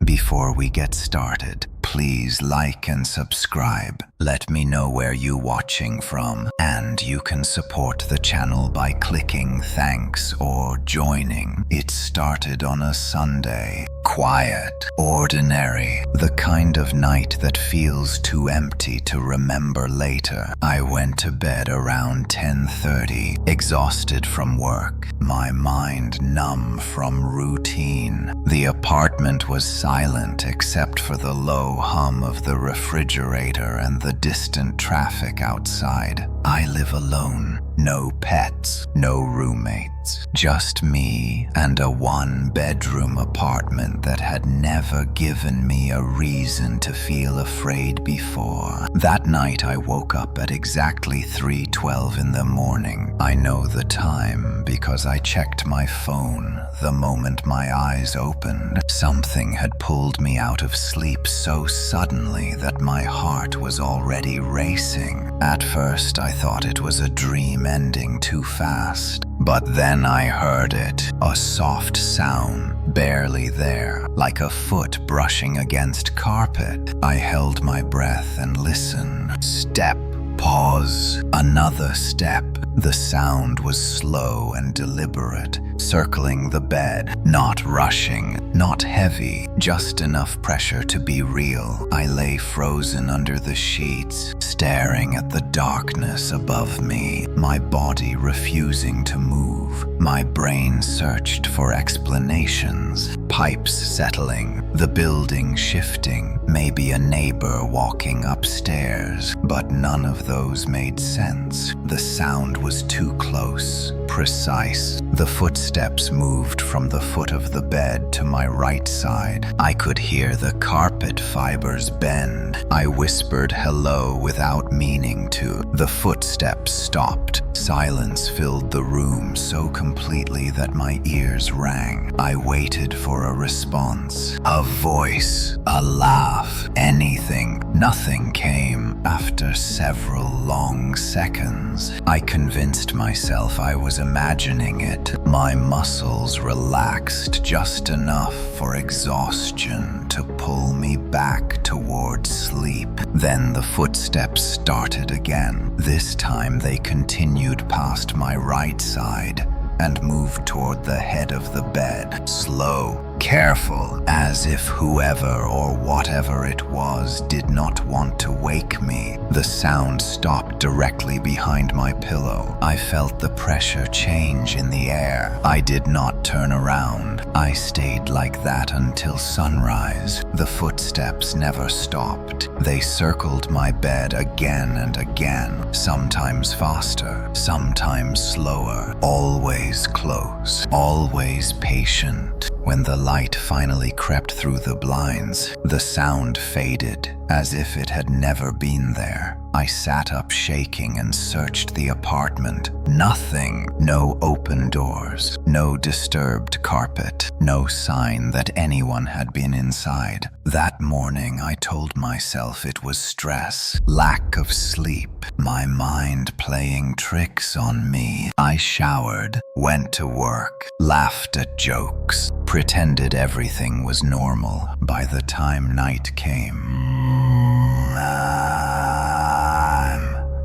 Before we get started, please like and subscribe. Let me know where you're watching from, and you can support the channel by clicking thanks or joining. It started on a Sunday. Quiet, ordinary, the kind of night that feels too empty to remember later. I went to bed around 10:30, exhausted from work, my mind numb from routine. The apartment was silent except for the low hum of the refrigerator and the distant traffic outside. I live alone. No pets, no roommates, just me and a one-bedroom apartment that had never given me a reason to feel afraid before. That night I woke up at exactly 3:12 in the morning. I know the time because I checked my phone the moment my eyes opened. Something had pulled me out of sleep so suddenly that my heart was already racing. At first I thought it was a dream ending too fast. But then I heard it, a soft sound, barely there, like a foot brushing against carpet. I held my breath and listened. Step, pause, another step. The sound was slow and deliberate, circling the bed, not rushing, not heavy, just enough pressure to be real. I lay frozen under the sheets, staring at the darkness above me, my body refusing to move. My brain searched for explanations, pipes settling, the building shifting, maybe a neighbor walking upstairs, but none of those made sense. The sound was too close, precise. The footsteps moved from the foot of the bed to my right side. I could hear the carpet fibers bend. I whispered hello without meaning to. The footsteps stopped. Silence filled the room so completely that my ears rang. I waited for a response. A voice, a laugh, anything. Nothing came. After several long seconds, I convinced myself I was imagining it. My muscles relaxed just enough for exhaustion to pull me back towards sleep. Then the footsteps started again. This time they continued past my right side and moved toward the head of the bed, slow, careful, as if whoever or whatever it was did not want to wake me. The sound stopped directly behind my pillow. I felt the pressure change in the air. I did not turn around. I stayed like that until sunrise. The footsteps never stopped. They circled my bed again and again, sometimes faster, sometimes slower, always close, always patient. When the light finally crept through the blinds, the sound faded, as if it had never been there. I sat up shaking and searched the apartment. Nothing. No open doors, no disturbed carpet, no sign that anyone had been inside. That morning I told myself it was stress, lack of sleep, my mind playing tricks on me. I showered, went to work, laughed at jokes, pretended everything was normal. By the time night came,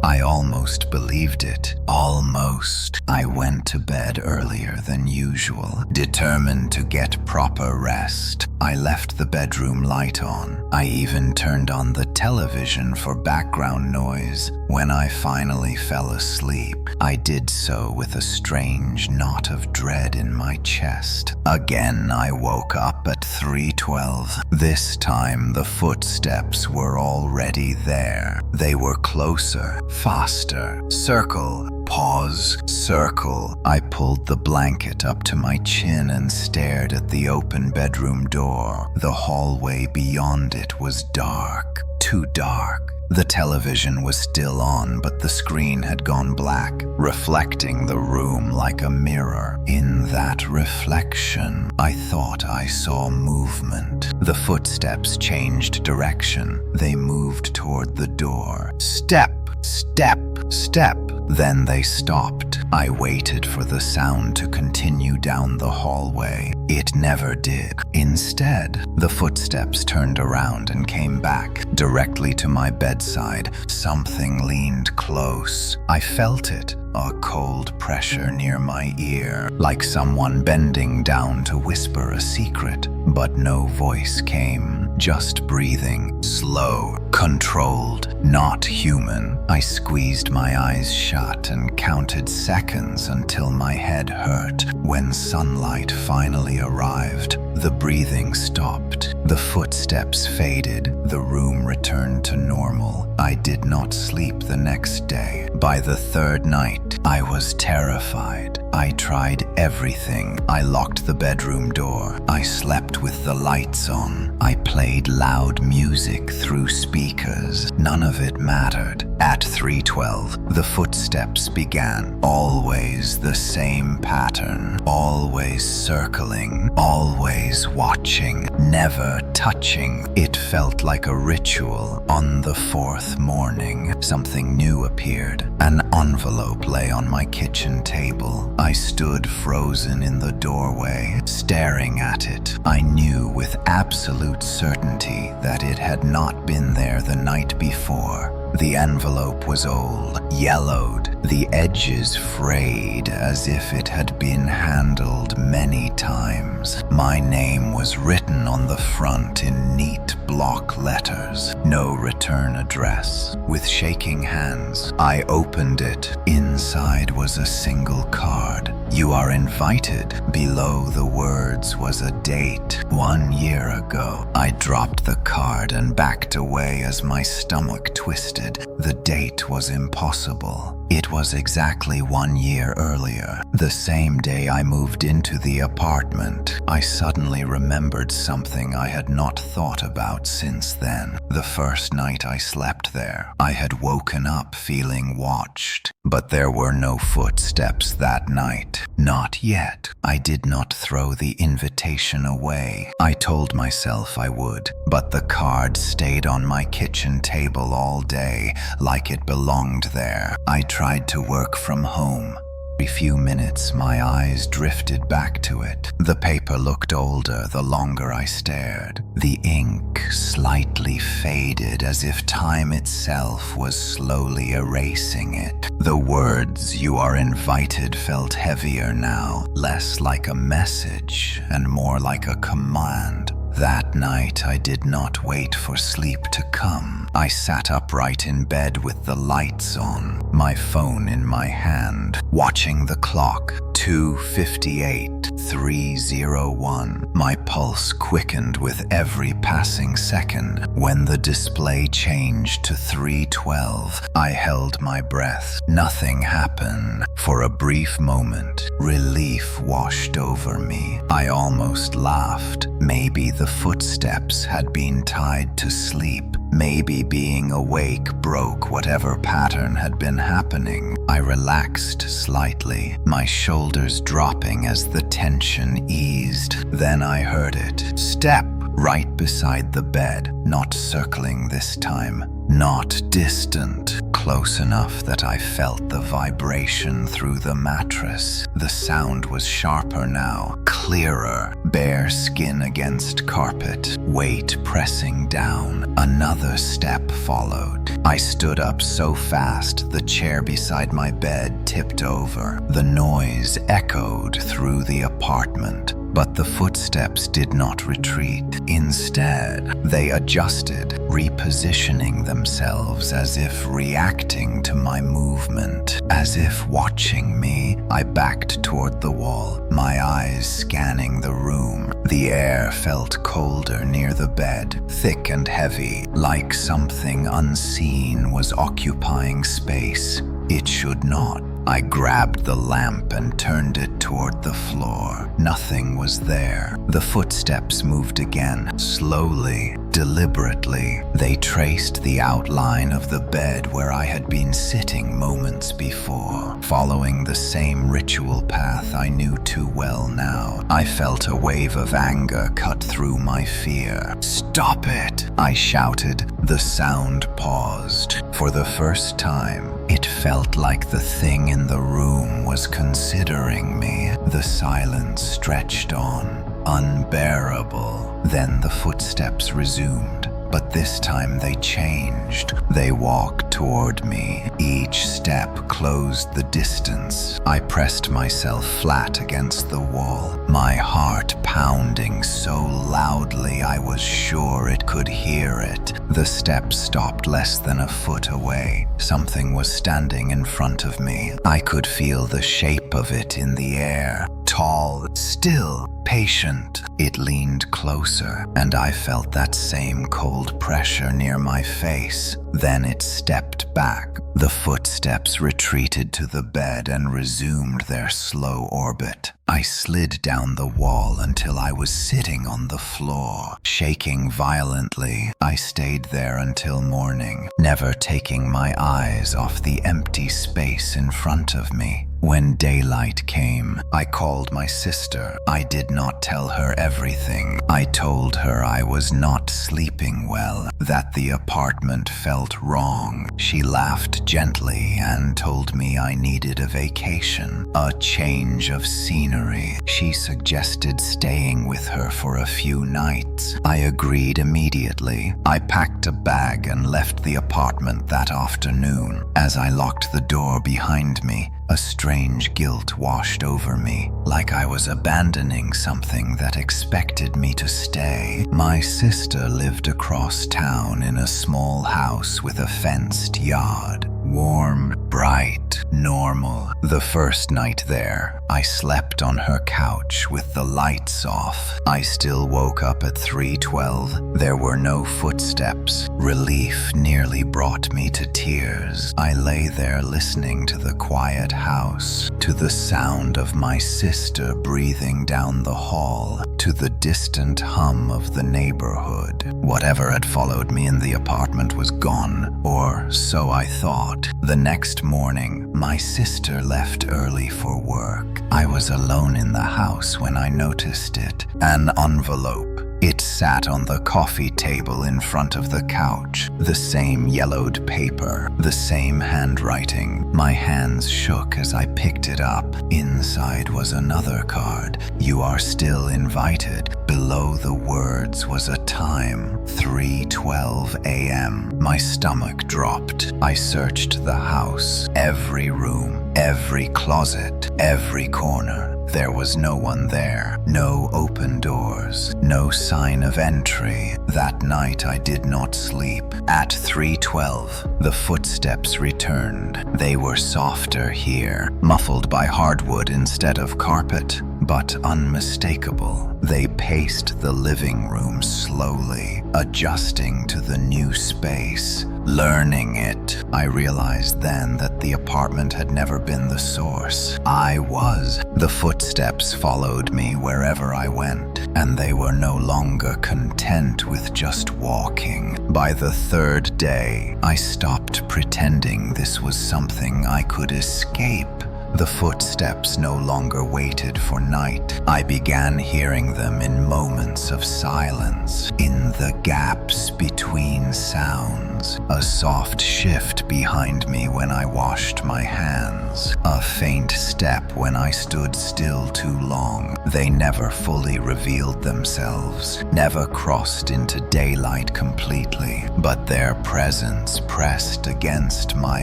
I almost believed it. Almost. I went to bed earlier than usual, determined to get proper rest. I left the bedroom light on. I even turned on the television for background noise. When I finally fell asleep, I did so with a strange knot of dread in my chest. Again, I woke up at 3:12. This time, the footsteps were already there. They were closer, faster. Circle, pause, circle. I pulled the blanket up to my chin and stared at the open bedroom door. The hallway beyond it was dark, too dark. The television was still on, but the screen had gone black, reflecting the room like a mirror. In that reflection, I thought I saw movement. The footsteps changed direction. They moved toward the door. Step, step, step. Then they stopped. I waited for the sound to continue down the hallway. It never did. Instead, the footsteps turned around and came back, directly to my bedside. Something leaned close. I felt it, a cold pressure near my ear, like someone bending down to whisper a secret. But no voice came, just breathing, slow, controlled, not human. I squeezed my eyes shut and counted seconds until my head hurt. When sunlight finally arrived, the breathing stopped. The footsteps faded. The room returned to normal. I did not sleep the next day. By the third night, I was terrified. I tried everything. I locked the bedroom door. I slept with the lights on. I played loud music through speakers. None of it mattered. At 3:12, the footsteps began. Always the same pattern. Always circling. Always watching. Never touching. It felt like a ritual. On the fourth morning, something new appeared. An envelope lay on my kitchen table. I stood frozen in the doorway, staring at it. I knew with absolute certainty that it had not been there the night before. The envelope was old, yellowed, the edges frayed as if it had been handled many times. My name was written on the front in neat block letters. No return address. With shaking hands, I opened it. Inside was a single card. "You are invited." Below the words was a date. 1 year ago. I dropped the card and backed away as my stomach twisted. The date was impossible. It was exactly 1 year earlier, the same day I moved into the apartment. I suddenly remembered something I had not thought about since then. The first night I slept there, I had woken up feeling watched. But there were no footsteps that night. Not yet. I did not throw the invitation away. I told myself I would, but the card stayed on my kitchen table all day, like it belonged there. I tried to work from home. Every few minutes, my eyes drifted back to it. The paper looked older the longer I stared. The ink slightly faded as if time itself was slowly erasing it. The words "you are invited" felt heavier now, less like a message and more like a command. That night, I did not wait for sleep to come. I sat upright in bed with the lights on, my phone in my hand, watching the clock. 2:58, 3:01. My pulse quickened with every passing second. When the display changed to 3:12, I held my breath. Nothing happened. For a brief moment, relief washed over me. I almost laughed. Maybe the footsteps had been tied to sleep. Maybe being awake broke whatever pattern had been happening. I relaxed slightly, my shoulders dropping as the tension eased. Then I heard it. Step! Right beside the bed, not circling this time, not distant, close enough that I felt the vibration through the mattress. The sound was sharper now, clearer, bare skin against carpet, weight pressing down. Another step followed. I stood up so fast the chair beside my bed tipped over. The noise echoed through the apartment. But the footsteps did not retreat. Instead, they adjusted, repositioning themselves as if reacting to my movement. As if watching me, I backed toward the wall, my eyes scanning the room. The air felt colder near the bed, thick and heavy, like something unseen was occupying space. It should not. I grabbed the lamp and turned it toward the floor. Nothing was there. The footsteps moved again, slowly, deliberately. They traced the outline of the bed where I had been sitting moments before, following the same ritual path I knew too well now. I felt a wave of anger cut through my fear. "Stop it!" I shouted. The sound paused. For the first time, it felt like the thing in the room was considering me. The silence stretched on, unbearable. Then the footsteps resumed, but this time they changed. They walked toward me. Each step closed the distance. I pressed myself flat against the wall, my heart pounding so loudly I was sure it could hear it. The steps stopped less than a foot away. Something was standing in front of me. I could feel the shape of it in the air. Tall, still, patient. It leaned closer, and I felt that same cold pressure near my face. Then it stepped back. The footsteps retreated to the bed and resumed their slow orbit. I slid down the wall until I was sitting on the floor, shaking violently. I stayed there until morning, never taking my eyes off the empty space in front of me. When daylight came, I called my sister. I did not tell her everything. I told her I was not sleeping well, that the apartment felt wrong. She laughed gently and told me I needed a vacation, a change of scenery. She suggested staying with her for a few nights. I agreed immediately. I packed a bag and left the apartment that afternoon. As I locked the door behind me, a strange guilt washed over me, like I was abandoning something that expected me to stay. My sister lived across town in a small house with a fenced yard. Warm, bright, normal. The first night there, I slept on her couch with the lights off. I still woke up at 3:12. There were no footsteps. Relief nearly brought me to tears. I lay there listening to the quiet house, to the sound of my sister breathing down the hall, to the distant hum of the neighborhood. Whatever had followed me in the apartment was gone, or so I thought. The next morning, my sister left early for work. I was alone in the house when I noticed it. An envelope. It sat on the coffee table in front of the couch. The same yellowed paper, the same handwriting. My hands shook as I picked it up. Inside was another card. "You are still invited." Below the words was a time, 3:12 a.m. My stomach dropped. I searched the house, every room, every closet, every corner. There was no one there, no open doors, no sign of entry. That night I did not sleep. At 3:12, the footsteps returned. They were softer here, muffled by hardwood instead of carpet, but unmistakable. They paced the living room slowly, adjusting to the new space, learning it. I realized then that the apartment had never been the source. I was. The footsteps followed me wherever I went, and they were no longer content with just walking. By the third day, I stopped pretending this was something I could escape. The footsteps no longer waited for night. I began hearing them in moments of silence, in the gaps between sounds. A soft shift behind me when I washed my hands. A faint step when I stood still too long. They never fully revealed themselves, never crossed into daylight completely, but their presence pressed against my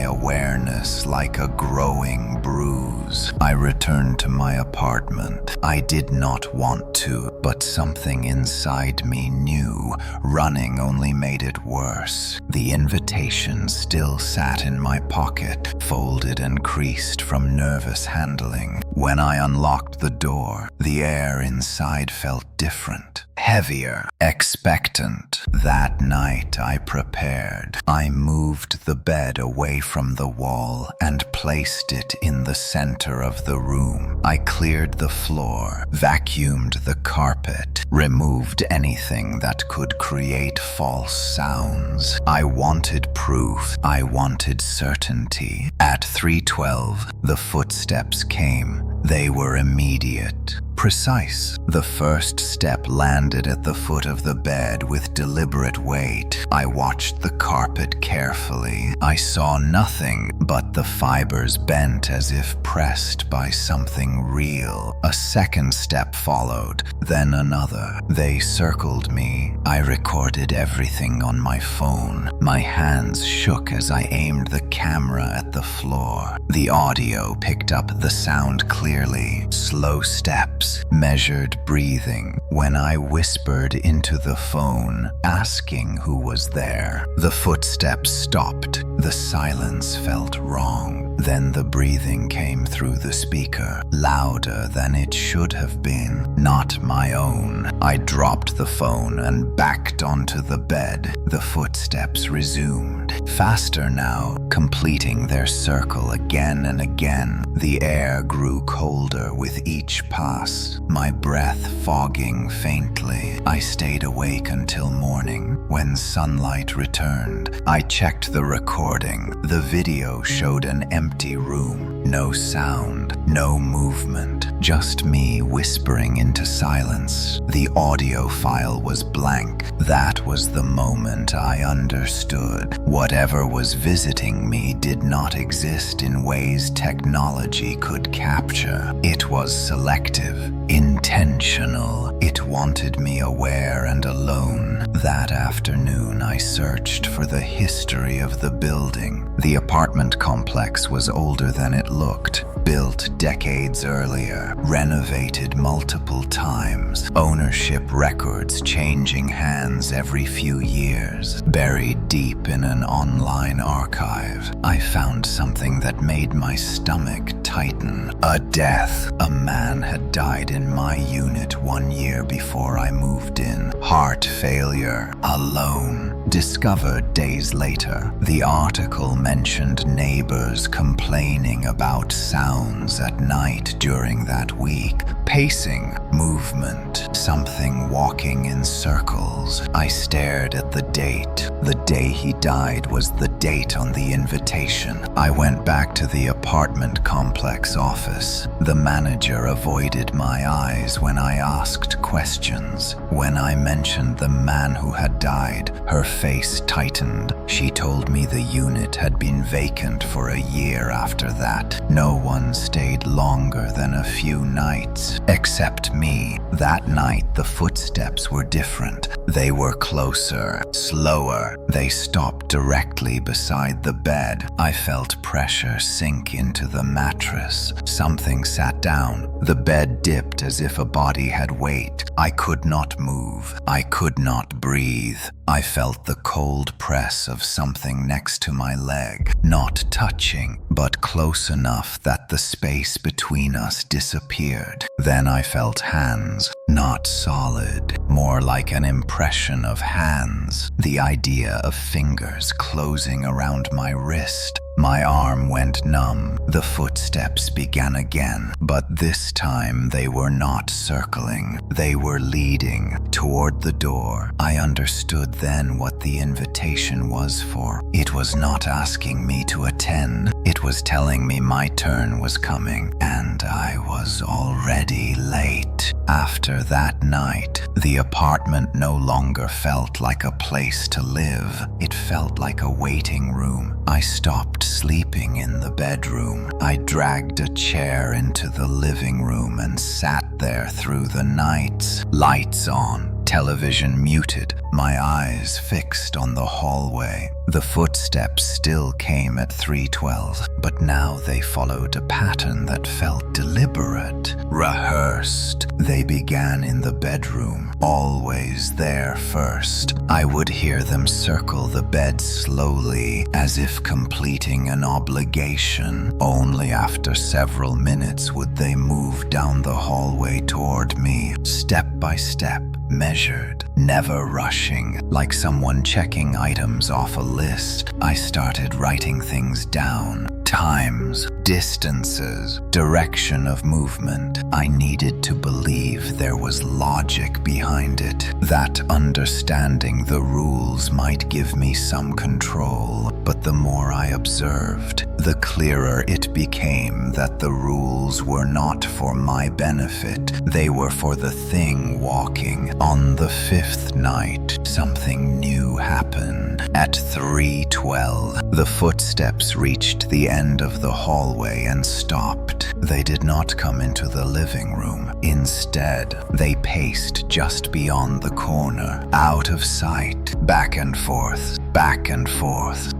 awareness like a growing bruise. I returned to my apartment. I did not want to, but something inside me knew. Running only made it worse. The invitation still sat in my pocket, folded and creased from nervous handling. When I unlocked the door, the air inside felt different, heavier, expectant. That night I prepared. I moved the bed away from the wall and placed it in the center of the room. I cleared the floor, vacuumed the carpet, removed anything that could create false sounds. I wanted proof. I wanted certainty. At 3:12, the footsteps came. They were immediate. precise. The first step landed at the foot of the bed with deliberate weight. I watched the carpet carefully. I saw nothing but the fibers bent as if pressed by something real. A second step followed, then another. They circled me. I recorded everything on my phone. My hands shook as I aimed the camera at the floor. The audio picked up the sound clearly. Slow steps, measured breathing. When I whispered into the phone, asking who was there, the footsteps stopped. The silence felt wrong. Then the breathing came through the speaker, louder than it should have been, not my own. I dropped the phone and backed onto the bed. The footsteps resumed, faster now, completing their circle again and again. The air grew colder with each pass, my breath fogging faintly. I stayed awake until morning. When sunlight returned, I checked the recording. The video showed an empty room. No sound, no movement, just me whispering into silence. The audio file was blank. That was the moment I understood. Whatever was visiting me did not exist in ways technology could capture. It was selective, intentional. It wanted me aware and alone. That afternoon, I searched for the history of the building. The apartment complex was older than it looked, built decades earlier, renovated multiple times, ownership records changing hands every few years. Buried deep in an online archive, I found something that made my stomach tighten. A death. A man had died in my unit 1 year before I moved in. Heart failure. Alone. Discovered days later. The article mentioned neighbors complaining about sounds at night during that week. Pacing, movement, something walking in circles. I stared at the date. The day he died was the date on the invitation. I went back to the apartment complex office. The manager avoided my eyes when I asked questions. When I mentioned the man who had died, her face tightened. She told me the unit had been vacant for a year after that. No one stayed longer than a few nights, except me. That night, the footsteps were different. They were closer, slower. They stopped directly beside the bed. I felt pressure sink into the mattress. Something sat down. The bed dipped as if a body had weight. I could not move. I could not breathe. I felt the cold press of something next to my leg, not touching, but close enough that the space between us disappeared. Then I felt hands, not solid, more like an impression of hands. The idea of fingers closing around my wrist. My arm went numb. The footsteps began again, but this time they were not circling. They were leading toward the door. I understood then what the invitation was for. It was not asking me to attend. It was telling me my turn was coming, and I was already late. After that night, the apartment no longer felt like a place to live. It felt like a waiting room. I stopped sleeping in the bedroom. I dragged a chair into the living room and sat there through the nights. Lights on, television muted, my eyes fixed on the hallway. The footsteps still came at 3:12, but now they followed a pattern that felt deliberate, rehearsed. They began in the bedroom, always there first. I would hear them circle the bed slowly, as if completing an obligation. Only after several minutes would they move down the hallway toward me, step by step, measured, never rushing, like someone checking items off a list. I started writing things down. Times, distances, direction of movement. I needed to believe there was logic behind it, that understanding the rules might give me some control. But the more I observed, the clearer it became that the rules were not for my benefit. They were for the thing walking. On the fifth night, something new happened. At 3:12, the footsteps reached the end of the hallway and stopped. They did not come into the living room. Instead, they paced just beyond the corner, out of sight, back and forth,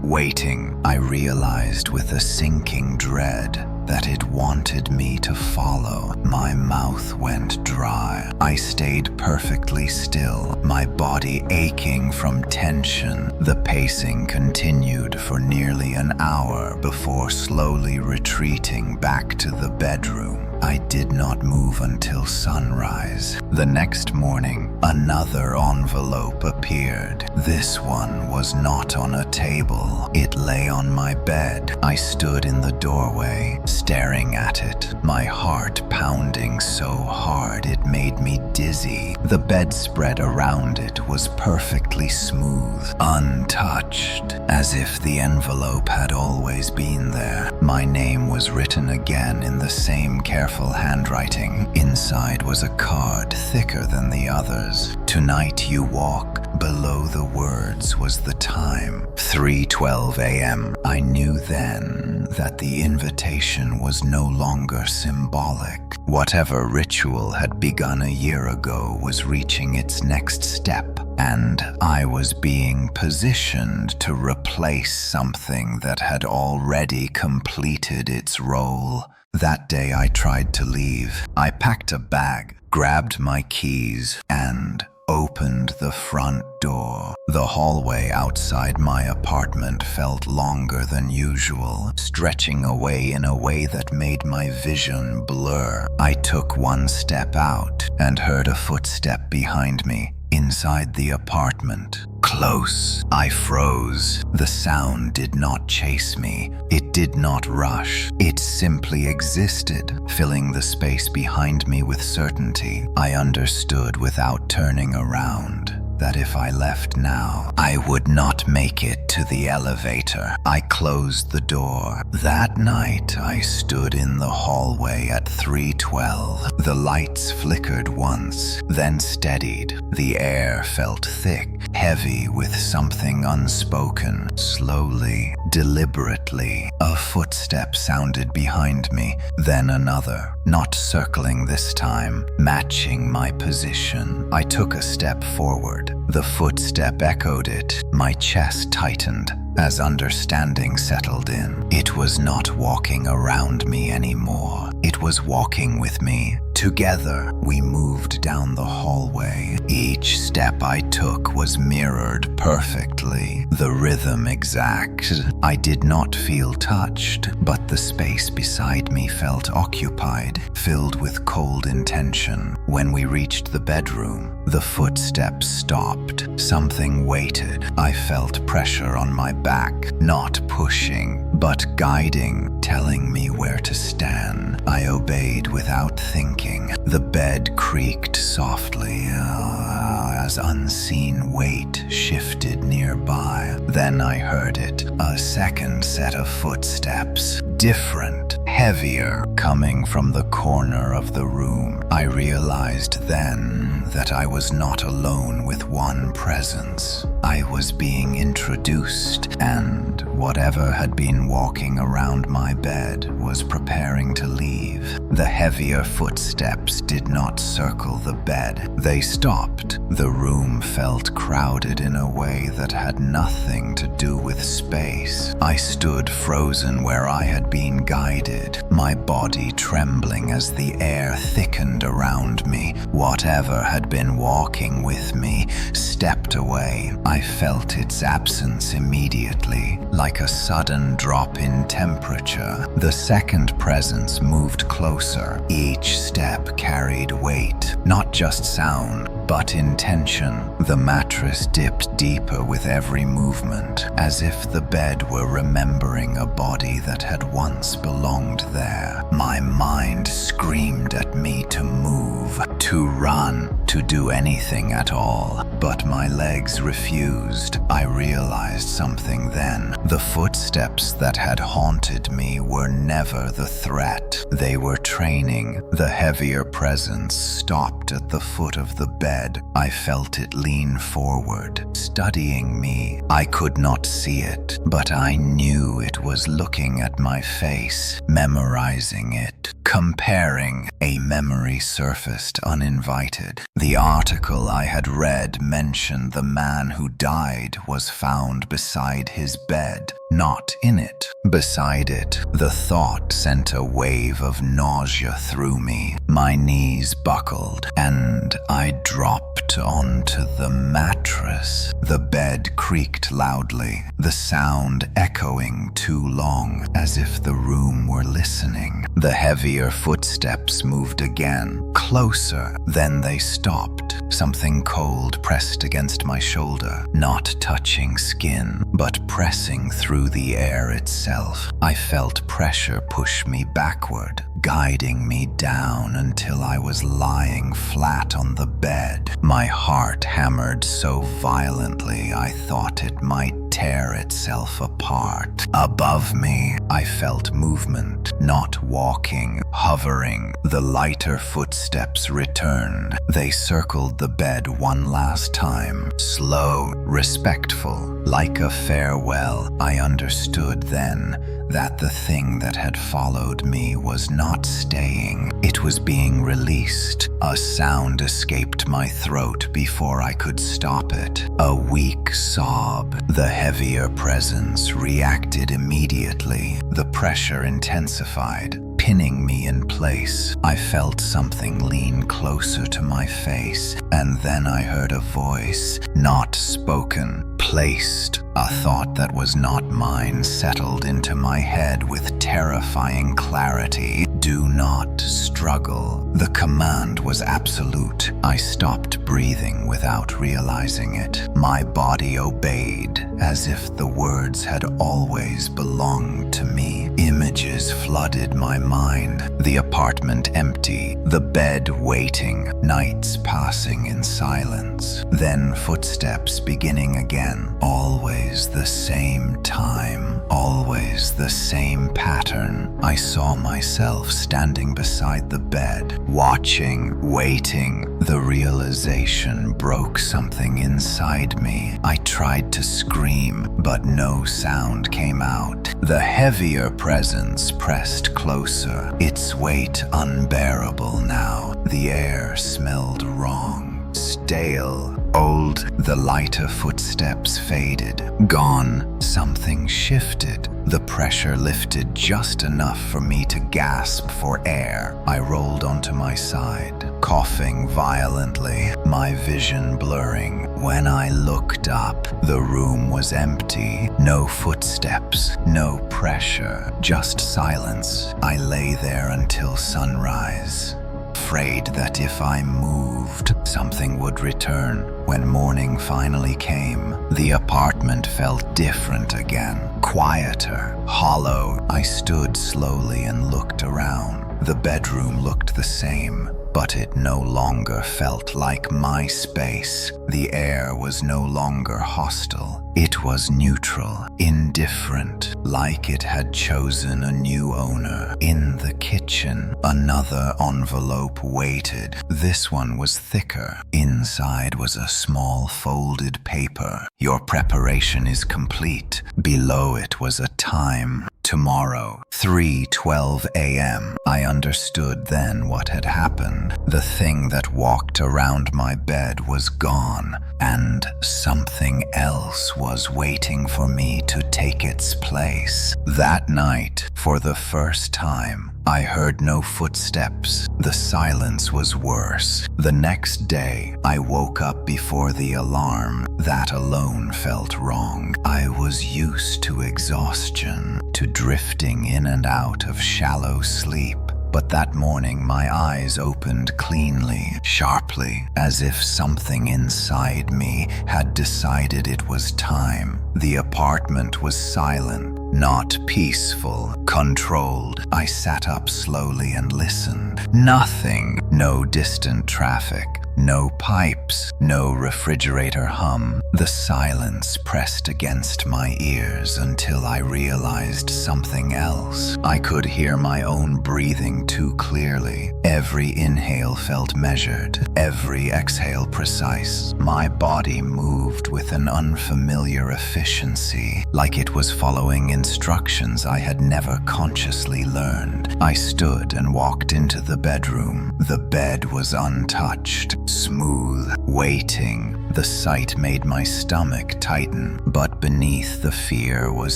waiting. I realized with a sinking dread that it wanted me to follow. My mouth went dry. I stayed perfectly still, my body aching from tension. The pacing continued for nearly an hour before slowly retreating back to the bedroom. I did not move until sunrise. The next morning, another envelope appeared. This one was not on a table. It lay on my bed. I stood in the doorway, staring at it, my heart pounding so hard it made me dizzy. The bedspread around it was perfectly smooth, untouched, as if the envelope had always been there. My name was written again in the same careful handwriting. Inside was a card thicker than the others. "Tonight you walk." Below the words was the time, 3:12 a.m. I knew then that the invitation was no longer symbolic. Whatever ritual had begun a year ago was reaching its next step, and I was being positioned to replace something that had already completed its role. That day I tried to leave. I packed a bag, grabbed my keys, and opened the front door. The hallway outside my apartment felt longer than usual, stretching away in a way that made my vision blur. I took one step out and heard a footstep behind me. Inside the apartment. Close. I froze. The sound did not chase me. It did not rush. It simply existed, filling the space behind me with certainty. I understood without turning around that if I left now, I would not make it to the elevator. I closed the door. That night, I stood in the hallway at 3:12. The lights flickered once, then steadied. The air felt thick, heavy with something unspoken. Slowly, deliberately, a footstep sounded behind me, then another, not circling this time, matching my position. I took a step forward. The footstep echoed it. My chest tightened as understanding settled in. It was not walking around me anymore. It was walking with me. Together, we moved down the hallway. Each step I took was mirrored perfectly, the rhythm exact. I did not feel touched, but the space beside me felt occupied, filled with cold intention. When we reached the bedroom, the footsteps stopped. Something waited. I felt pressure on my back, not pushing, but guiding, telling me where to stand. I obeyed without thinking. The bed creaked softly as unseen weight shifted nearby. Then I heard it, a second set of footsteps, different, heavier, coming from the corner of the room. I realized then that I was not alone with one presence. I was being introduced, and whatever had been walking around my bed was preparing to leave. The heavier footsteps did not circle the bed. They stopped. The room felt crowded in a way that had nothing to do with space. I stood frozen where I had been guided, my body trembling as the air thickened around me. Whatever had been walking with me stepped away. I felt its absence immediately, like a sudden drop in temperature. The second presence moved closer. Each step carried weight, not just sound, but intention. The mattress dipped deeper with every movement, as if the bed were remembering a body that had once belonged there. My mind screamed at me to move, to to run, to do anything at all. But my legs refused. I realized something then. The footsteps that had haunted me were never the threat. They were training. The heavier presence stopped at the foot of the bed. I felt it lean forward, studying me. I could not see it, but I knew it was looking at my face, memorizing it, comparing. A memory surfaced uninvited. The article I had read mentioned the man who died was found beside his bed, not in it. Beside it, the thought sent a wave of nausea through me. My knees buckled, and I dropped onto the mattress. The bed creaked loudly, the sound echoing too long, as if the room were listening. The heavier footsteps moved again, closer. Then they stopped. Something cold pressed against my shoulder, not touching skin, but pressing through the air itself. I felt pressure push me backward, guiding me down until I was lying flat on the bed. My heart hammered so violently I thought it might tear itself apart. Above me, I felt movement, not walking, hovering. The lighter footsteps returned. They circled the bed one last time, slow, respectful, like a farewell. I understood then that the thing that had followed me was not staying. It was being released. A sound escaped my throat before I could stop it. A weak sob. The heavier presence reacted immediately. The pressure intensified, pinning me in place. I felt something lean closer to my face, and then I heard a voice, not spoken, placed. A thought that was not mine settled into my head with terrifying clarity. Do not struggle. The command was absolute. I stopped breathing without realizing it. My body obeyed, as if the words had always belonged to me. Images flooded my mind. The apartment empty, the bed waiting, nights passing in silence. Then footsteps beginning again. Always the same time, always the same pattern. I saw myself standing beside the bed, watching, waiting. The realization broke something inside me. I tried to scream, but no sound came out. The heavier presence pressed closer, its weight unbearable now. The air smelled wrong, stale, old. The lighter footsteps faded, gone. Something shifted. The pressure lifted just enough for me to gasp for air. I rolled onto my side, coughing violently, my vision blurring. When I looked up, the room was empty. No footsteps, no pressure, just silence. I lay there until sunrise, afraid that if I moved, something would return. When morning finally came, the apartment felt different again, quieter, hollow. I stood slowly and looked around. The bedroom looked the same, but it no longer felt like my space. The air was no longer hostile. It was neutral, indifferent, like it had chosen a new owner. In the kitchen, another envelope waited. This one was thicker. Inside was a small folded paper. Your preparation is complete. Below it was a time. Tomorrow, 3:12 a.m. I understood then what had happened. The thing that walked around my bed was gone, and something else was waiting for me to take its place. That night, for the first time, I heard no footsteps. The silence was worse. The next day, I woke up before the alarm. That alone felt wrong. I was used to exhaustion, to drifting in and out of shallow sleep. But that morning my eyes opened cleanly, sharply, as if something inside me had decided it was time. The apartment was silent, not peaceful, controlled. I sat up slowly and listened. Nothing, No distant traffic, no pipes, no refrigerator hum. The silence pressed against my ears until I realized something else. I could hear my own breathing too clearly. Every inhale felt measured, every exhale precise. My body moved with an unfamiliar efficiency, like it was following instructions I had never consciously learned. I stood and walked into the bedroom. The bed was untouched, smooth, waiting. The sight made my stomach tighten, but beneath the fear was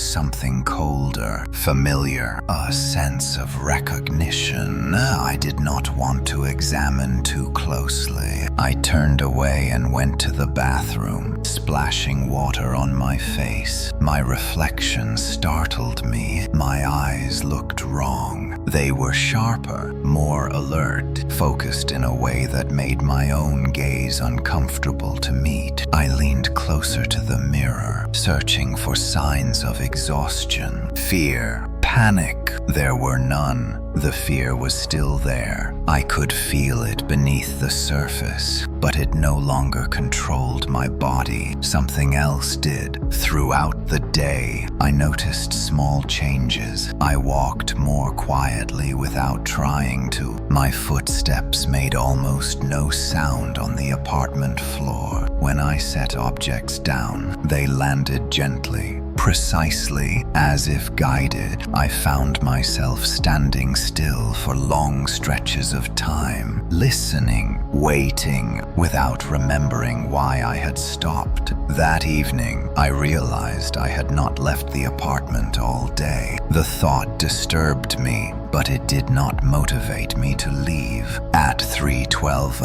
something colder, familiar, a sense of recognition. I did not want to examine too closely. I turned away and went to the bathroom, splashing water on my face. My reflection startled me. My eyes looked wrong. They were sharper, more alert, focused in a way that made my own gaze uncomfortable to meet. I leaned closer to the mirror, searching for signs of exhaustion, fear, panic. There were none. The fear was still there. I could feel it beneath the surface, but it no longer controlled my body. Something else did. Throughout the day, I noticed small changes. I walked more quietly without trying to. My footsteps made almost no sound on the apartment floor. When I set objects down, they landed gently, precisely as if guided. I found myself standing still for long stretches of time, listening, waiting, without remembering why I had stopped. That evening, I realized I had not left the apartment all day. The thought disturbed me, but it did not motivate me to leave. At 3:12,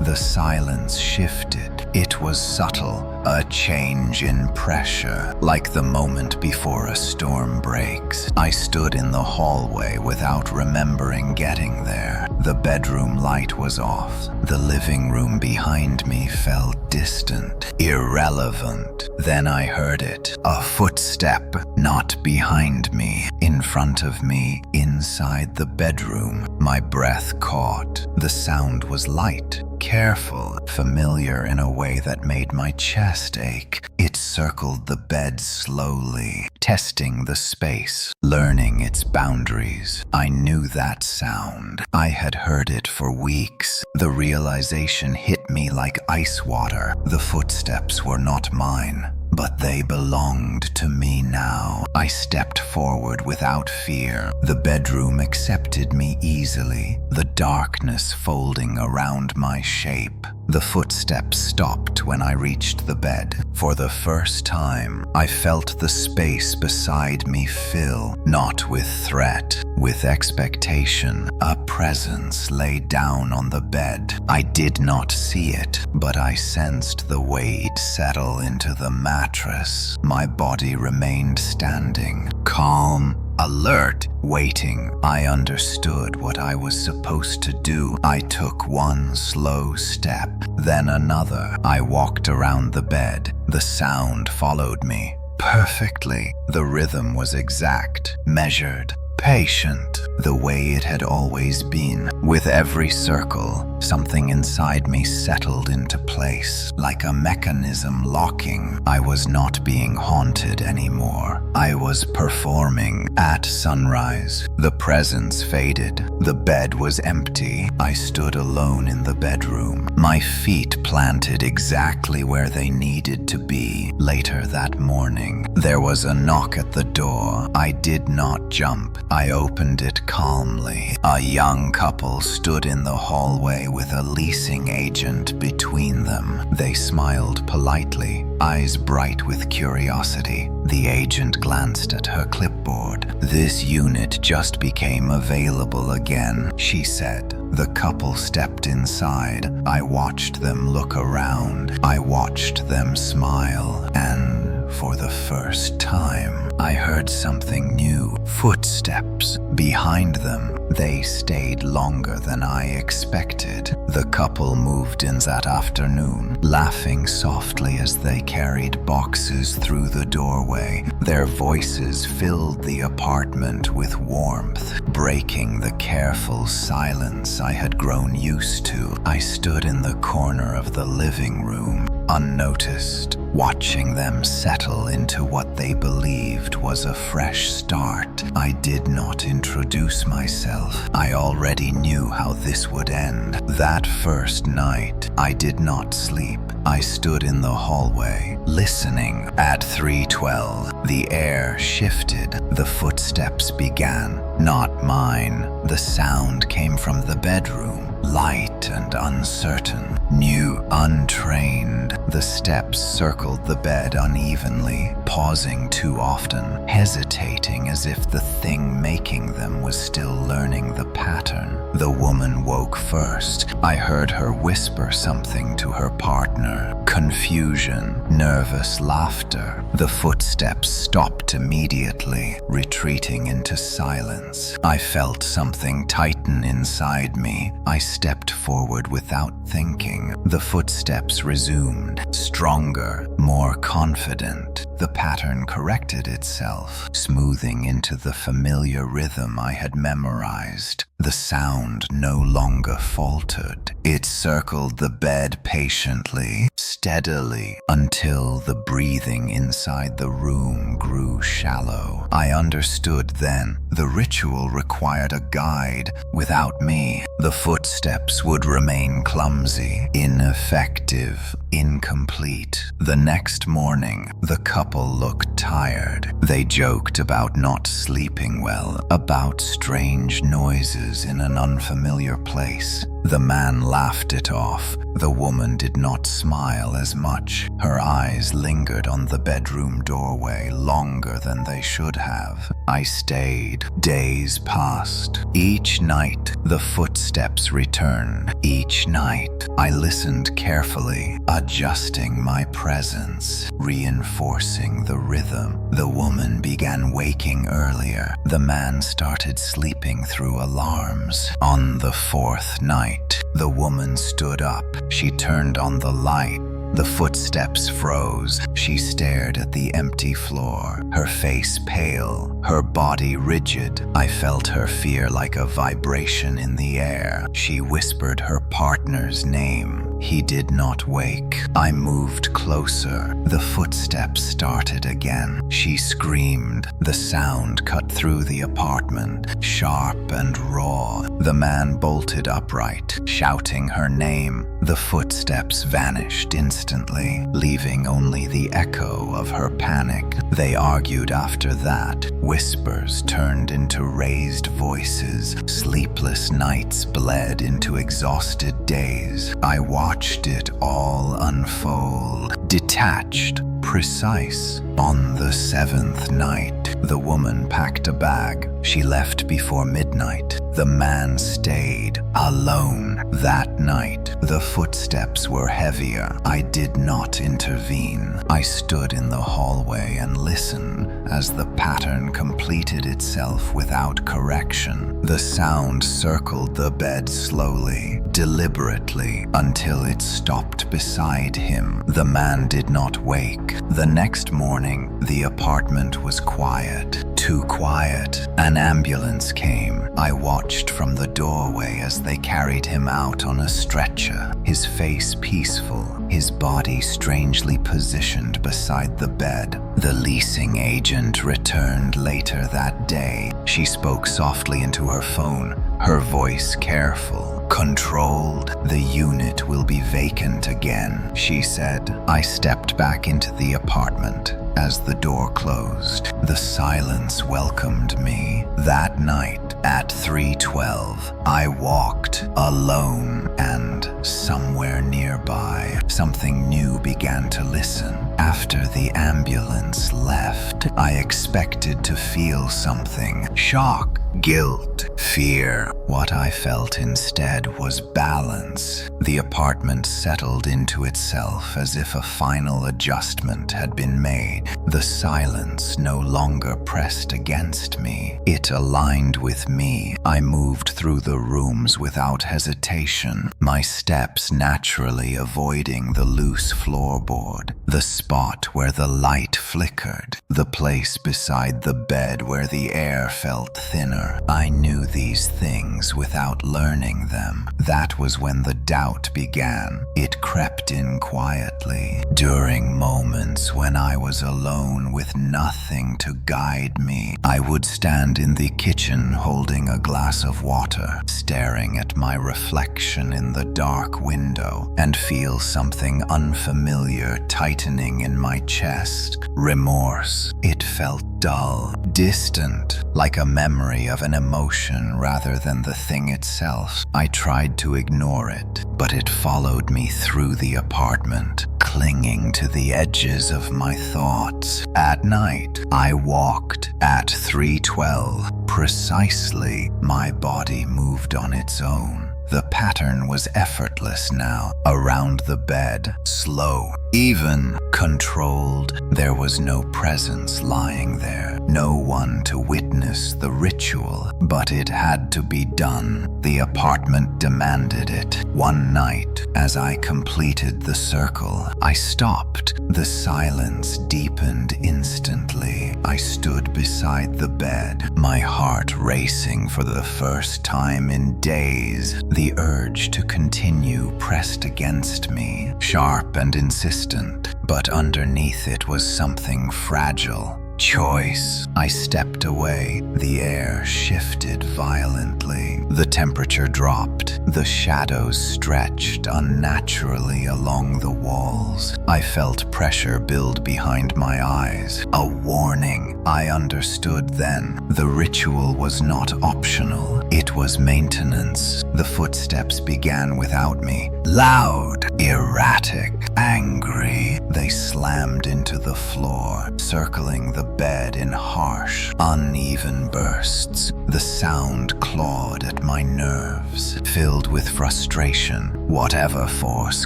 the silence shifted. It was subtle, a change in pressure, like the moment before a storm breaks. I stood in the hallway without remembering getting there. The bedroom light was off. The living room behind me felt distant, irrelevant. Then I heard it, a footstep, not behind me, in front of me, inside the bedroom. My breath caught. The sound was light, careful, familiar in a way that made my chest ache. It circled the bed slowly, testing the space, learning its boundaries. I knew that sound. I had heard it for weeks. The realization hit me like ice water. The footsteps were not mine, but they belonged to me now. I stepped forward without fear. The bedroom accepted me easily, the darkness folding around my shape. The footsteps stopped when I reached the bed. For the first time, I felt the space beside me fill, not with threat, with expectation. A presence lay down on the bed. I did not see it, but I sensed the weight settle into the mattress. My body remained standing, calm, alert, waiting. I understood what I was supposed to do. I took one slow step, then another. I walked around the bed. The sound followed me perfectly. The rhythm was exact, measured, patient, the way it had always been. With every circle, something inside me settled into place, like a mechanism locking. I was not being haunted anymore. I was performing. At sunrise, the presence faded. The bed was empty. I stood alone in the bedroom, my feet planted exactly where they needed to be. Later that morning, there was a knock at the door. I did not jump. I opened it calmly. A young couple stood in the hallway with a leasing agent between them. They smiled politely, eyes bright with curiosity. The agent glanced at her clipboard. "This unit just became available again," she said. The couple stepped inside. I watched them look around. I watched them smile, and for the first time. I heard something new. Footsteps. Behind them, they stayed longer than I expected. The couple moved in that afternoon, laughing softly as they carried boxes through the doorway. Their voices filled the apartment with warmth, breaking the careful silence I had grown used to. I stood in the corner of the living room, unnoticed, watching them settle into what they believed was a fresh start. I did not introduce myself. I already knew how this would end. That first night, I did not sleep. I stood in the hallway, listening. At 3:12, the air shifted. The footsteps began. Not mine. The sound came from the bedroom, light and uncertain, new, untrained. The steps circled the bed unevenly, pausing too often, hesitating as if the thing making them was still learning the pattern. The woman woke first. I heard her whisper something to her partner. Confusion, nervous laughter. The footsteps stopped immediately, retreating into silence. I felt something tighten inside me. I stepped forward without thinking. The footsteps resumed, stronger, more confident. The pattern corrected itself, smoothing into the familiar rhythm I had memorized. The sound no longer faltered. It circled the bed patiently, steadily, until the breathing inside the room grew shallow. I understood then. The ritual required a guide. Without me, the footsteps would remain clumsy, ineffective, incomplete. The next morning, the couple looked tired. They joked about not sleeping well, about strange noises in an unfamiliar place. The man laughed it off. The woman did not smile as much. Her eyes lingered on the bedroom doorway longer than they should have. I stayed. Days passed. Each night, the footsteps returned. Each night, I listened carefully, adjusting my presence, reinforcing the rhythm. The woman began waking earlier. The man started sleeping through alarms. On the fourth night, the woman stood up. She turned on the light. The footsteps froze. She stared at the empty floor, her face pale, her body rigid. I felt her fear like a vibration in the air. She whispered her partner's name. He did not wake. I moved closer. The footsteps started again. She screamed. The sound cut through the apartment, sharp and raw. The man bolted upright, shouting her name. The footsteps vanished instantly, leaving only the echo of her panic. They argued after that. Whispers turned into raised voices. Sleepless nights bled into exhausted days. I watched it all unfold, detached, precise. On the seventh night, the woman packed a bag. She left before midnight. The man stayed, alone. That night, the footsteps were heavier. I did not intervene. I stood in the hallway and listened as the pattern completed itself without correction. The sound circled the bed slowly, deliberately, until it stopped beside him. The man did not wake. The next morning, the apartment was quiet. Too quiet. An ambulance came. I watched from the doorway as they carried him out on a stretcher, his face peaceful, his body strangely positioned beside the bed. The leasing agent returned later that day. She spoke softly into her phone, her voice careful, controlled. The unit will be vacant again, she said. I stepped back into the apartment. As the door closed, the silence welcomed me. That night, at 3:12, I walked alone, and somewhere nearby, something new began to listen. After the ambulance left, I expected to feel something: shock, guilt, fear. What I felt instead was balance. The apartment settled into itself as if a final adjustment had been made. The silence no longer pressed against me. It aligned with me. I moved through the rooms without hesitation, my steps naturally avoiding the loose floorboard, the spot where the light flickered, the place beside the bed where the air felt thinner. I knew these things without learning them. That was when the doubt began. It crept in quietly, during moments when I was alone with nothing to guide me. I would stand in the kitchen holding a glass of water, staring at my reflection in the dark window, and feel something unfamiliar tightening in my chest. Remorse. It felt dull, distant, like a memory of an emotion rather than the thing itself. I tried to ignore it, but it followed me through the apartment, clinging to the edges of my thoughts. At night, I walked at 3:12. Precisely, my body moved on its own. The pattern was effortless now, around the bed, slow, even, controlled. There was no presence lying there, no one to witness the ritual, but it had to be done. The apartment demanded it. One night, as I completed the circle, I stopped. The silence deepened instantly. I stood beside the bed, my heart racing for the first time in days. The urge to continue pressed against me, sharp and insistent, but underneath it was something fragile. Choice. I stepped away. The air shifted violently. The temperature dropped. The shadows stretched unnaturally along the walls. I felt pressure build behind my eyes. A warning. I understood then. The ritual was not optional. It was maintenance. The footsteps began without me. Loud, erratic, angry. They slammed into the floor, circling the bed in harsh, uneven bursts. The sound clawed at my nerves. Filled with frustration, whatever force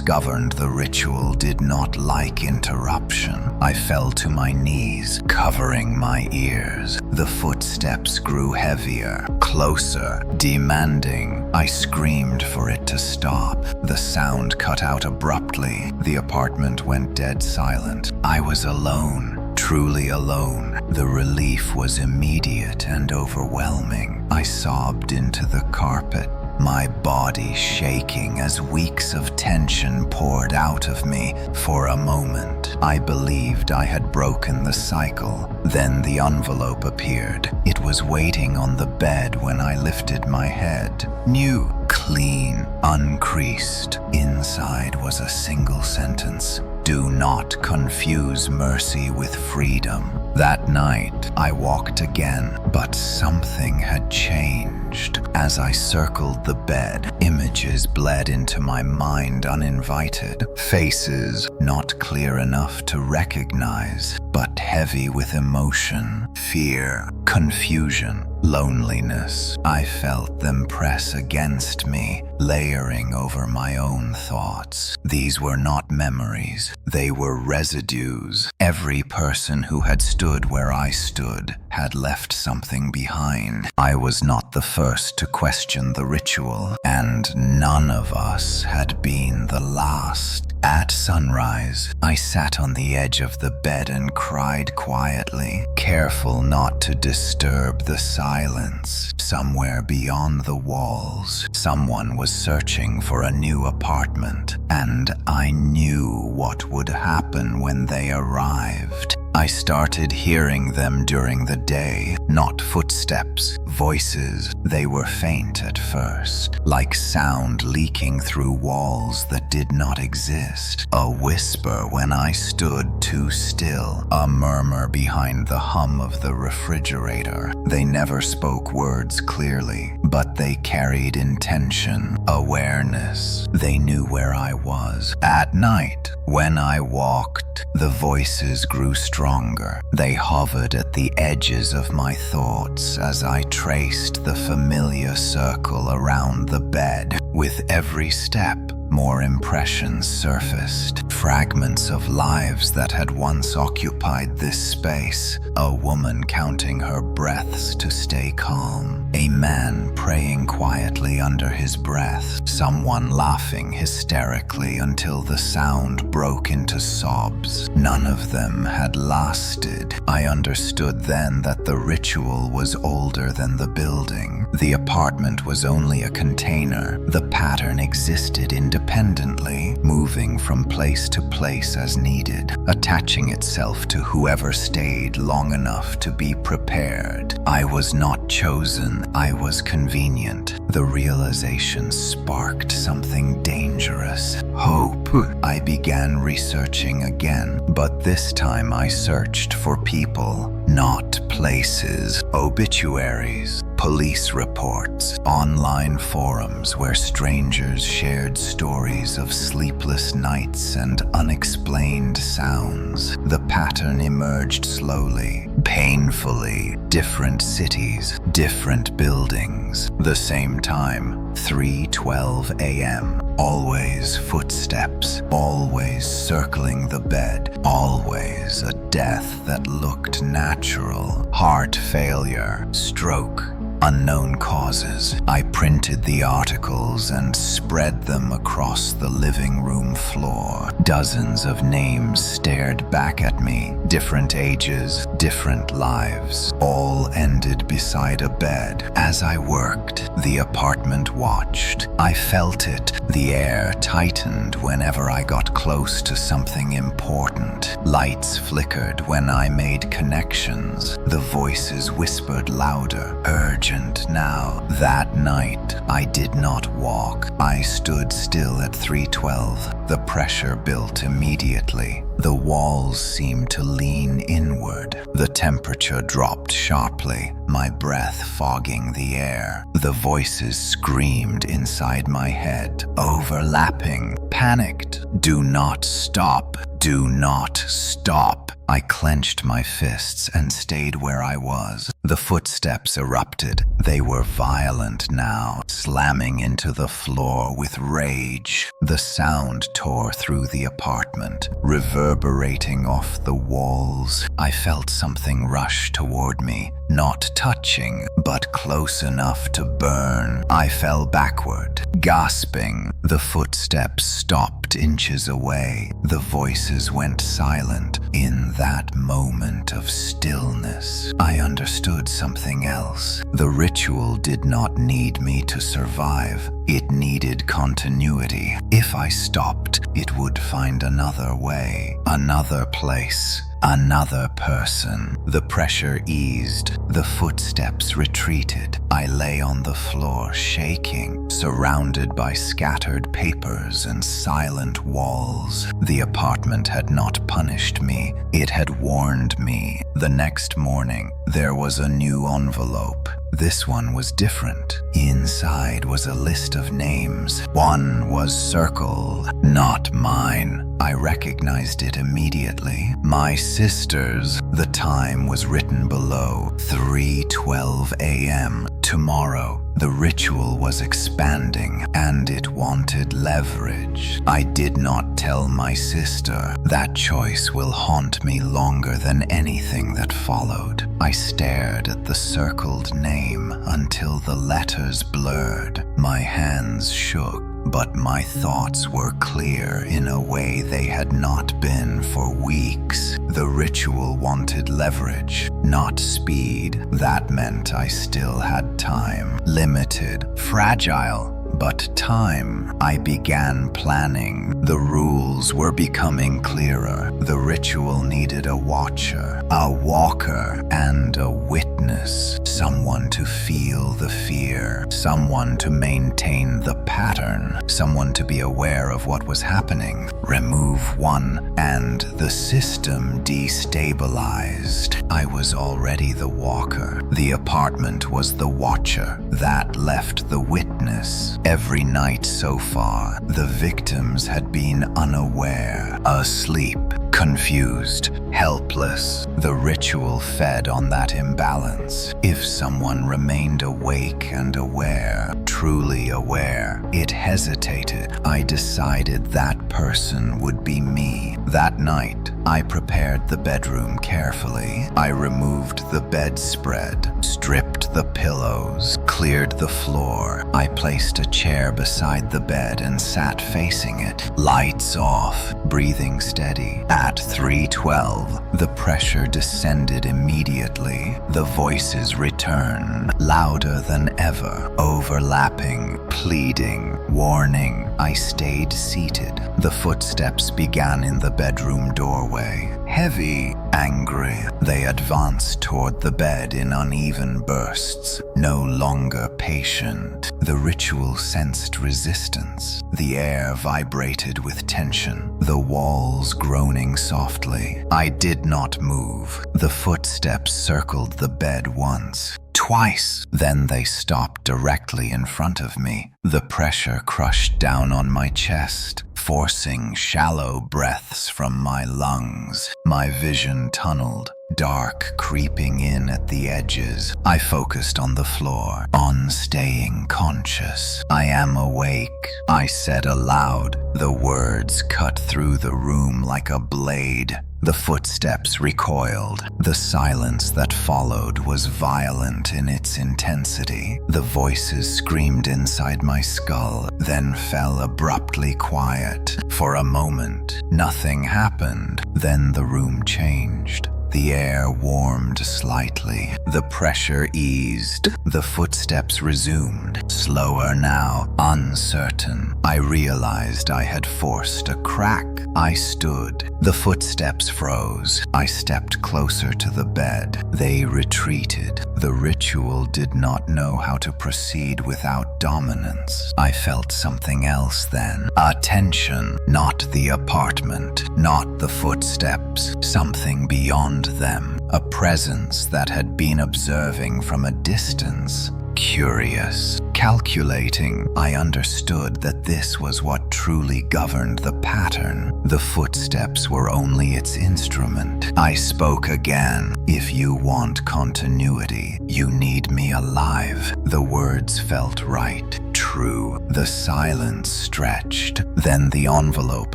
governed the ritual did not like interruption. I fell to my knees, covering my ears. The footsteps grew heavier, closer, demanding. I screamed for it to stop. The sound cut out abruptly. The apartment went dead silent. I was alone. Truly alone. The relief was immediate and overwhelming. I sobbed into the carpet, my body shaking as weeks of tension poured out of me. For a moment, I believed I had broken the cycle. Then the envelope appeared. It was waiting on the bed when I lifted my head. New, clean, uncreased. Inside was a single sentence. Do not confuse mercy with freedom. That night, I walked again, but something had changed. As I circled the bed, images bled into my mind uninvited. Faces not clear enough to recognize, but heavy with emotion, fear, confusion, loneliness. I felt them press against me, layering over my own thoughts. These were not memories, they were residues. Every person who had stood where I stood had left something behind. I was not the first to question the ritual, and none of us had been the last. At sunrise, I sat on the edge of the bed and cried quietly, careful not to disturb the silence. Somewhere beyond the walls, someone was searching for a new apartment, and I knew what would happen when they arrived. I started hearing them during the day, not footsteps, voices. They were faint at first, like sound leaking through walls that did not exist. A whisper when I stood too still, a murmur behind the hum of the refrigerator. They never spoke words clearly, but they carried intention, awareness. They knew where I was. At night, when I walked, the voices grew stronger. They hovered at the edges of my thoughts as I traced the familiar circle around the bed. With every step, more impressions surfaced, fragments of lives that had once occupied this space. A woman counting her breaths to stay calm, a man praying quietly under his breath, someone laughing hysterically until the sound broke into sobs. None of them had lasted. I understood then that the ritual was older than the building. The apartment was only a container. The pattern existed independently, moving from place to place as needed, attaching itself to whoever stayed long enough to be prepared. I was not chosen, I was convenient. The realization sparked something dangerous. Hope. I began researching again, but this time I searched for people, not places. Obituaries, police reports, online forums where strangers shared stories of sleepless nights and unexplained sounds. The pattern emerged slowly, painfully. Different cities, different buildings. The same time, 3:12 a.m. Always footsteps, always circling the bed, always a death that looked natural. Heart failure, stroke, unknown causes. I printed the articles and spread them across the living room floor. Dozens of names stared back at me. Different ages, different lives, all ended beside a bed. As I worked, the apartment watched. I felt it. The air tightened whenever I got close to something important. Lights flickered when I made connections. The voices whispered louder, urgent now. That night, I did not walk. I stood still at 3:12. The pressure built immediately. The walls seemed to lean inward. The temperature dropped sharply, my breath fogging the air. The voices screamed inside my head, overlapping, panicked. Do not stop. Do not stop. I clenched my fists and stayed where I was. The footsteps erupted. They were violent now, slamming into the floor with rage. The sound tore through the apartment, reverberating off the walls. I felt something rush toward me, not touching, but close enough to burn. I fell backward, gasping. The footsteps stopped inches away. The voices went silent. In that moment of stillness, I understood something else. The ritual did not need me to survive. It needed continuity. If I stopped, it would find another way, another place, another person. The pressure eased. The footsteps retreated. I lay on the floor, shaking, surrounded by scattered papers and silent walls. The apartment had not punished me. It had warned me. The next morning, there was a new envelope. This one was different. Inside was a list of names. One was circled, not mine. I recognized it immediately. My sister's. The time was written below, 3:12 a.m. Tomorrow. The ritual was expanding, and it wanted leverage. I did not tell my sister. That choice will haunt me longer than anything that followed. I stared at the circled name until the letters blurred. My hands shook, but my thoughts were clear in a way they had not been for weeks. The ritual wanted leverage, not speed. That meant I still had time. Limited, fragile, but time. I began planning. The rules were becoming clearer. The ritual needed a watcher, a walker, and a witness. witness, someone to feel the fear, someone to maintain the pattern, someone to be aware of what was happening. Remove one, and the system destabilized. I was already the walker. The apartment was the watcher. That left the witness. Every night so far, the victims had been unaware, asleep, confused, helpless. The ritual fed on that imbalance. If someone remained awake and aware, truly aware, it hesitated. I decided that person would be me. That night, I prepared the bedroom carefully. I removed the bedspread, stripped the pillows, cleared the floor. I placed a chair beside the bed and sat facing it. Lights off, breathing steady. At 3:12, the pressure descended immediately. The voices returned, louder than ever, overlapping, pleading, warning. I stayed seated. The footsteps began in the bedroom doorway. Heavy, angry, they advanced toward the bed in uneven bursts, no longer patient. The ritual sensed resistance. The air vibrated with tension, the walls groaning softly. I did not move. The footsteps circled the bed once, twice. Then they stopped directly in front of me. The pressure crushed down on my chest, forcing shallow breaths from my lungs. My vision tunneled, dark creeping in at the edges. I focused on the floor, on staying conscious. I am awake, I said aloud. The words cut through the room like a blade. The footsteps recoiled. The silence that followed was violent in its intensity. The voices screamed inside my skull, then fell abruptly quiet. For a moment, nothing happened. Then the room changed. The air warmed slightly. The pressure eased. The footsteps resumed, slower now, uncertain. I realized I had forced a crack. I stood. The footsteps froze. I stepped closer to the bed. They retreated. The ritual did not know how to proceed without dominance. I felt something else then. A tension, not the apartment, not the footsteps, something beyond them. A presence that had been observing from a distance. Curious, calculating. I understood that this was what truly governed the pattern. The footsteps were only its instrument. I spoke again. If you want continuity, you need me alive. The words felt right, true. The silence stretched. Then the envelope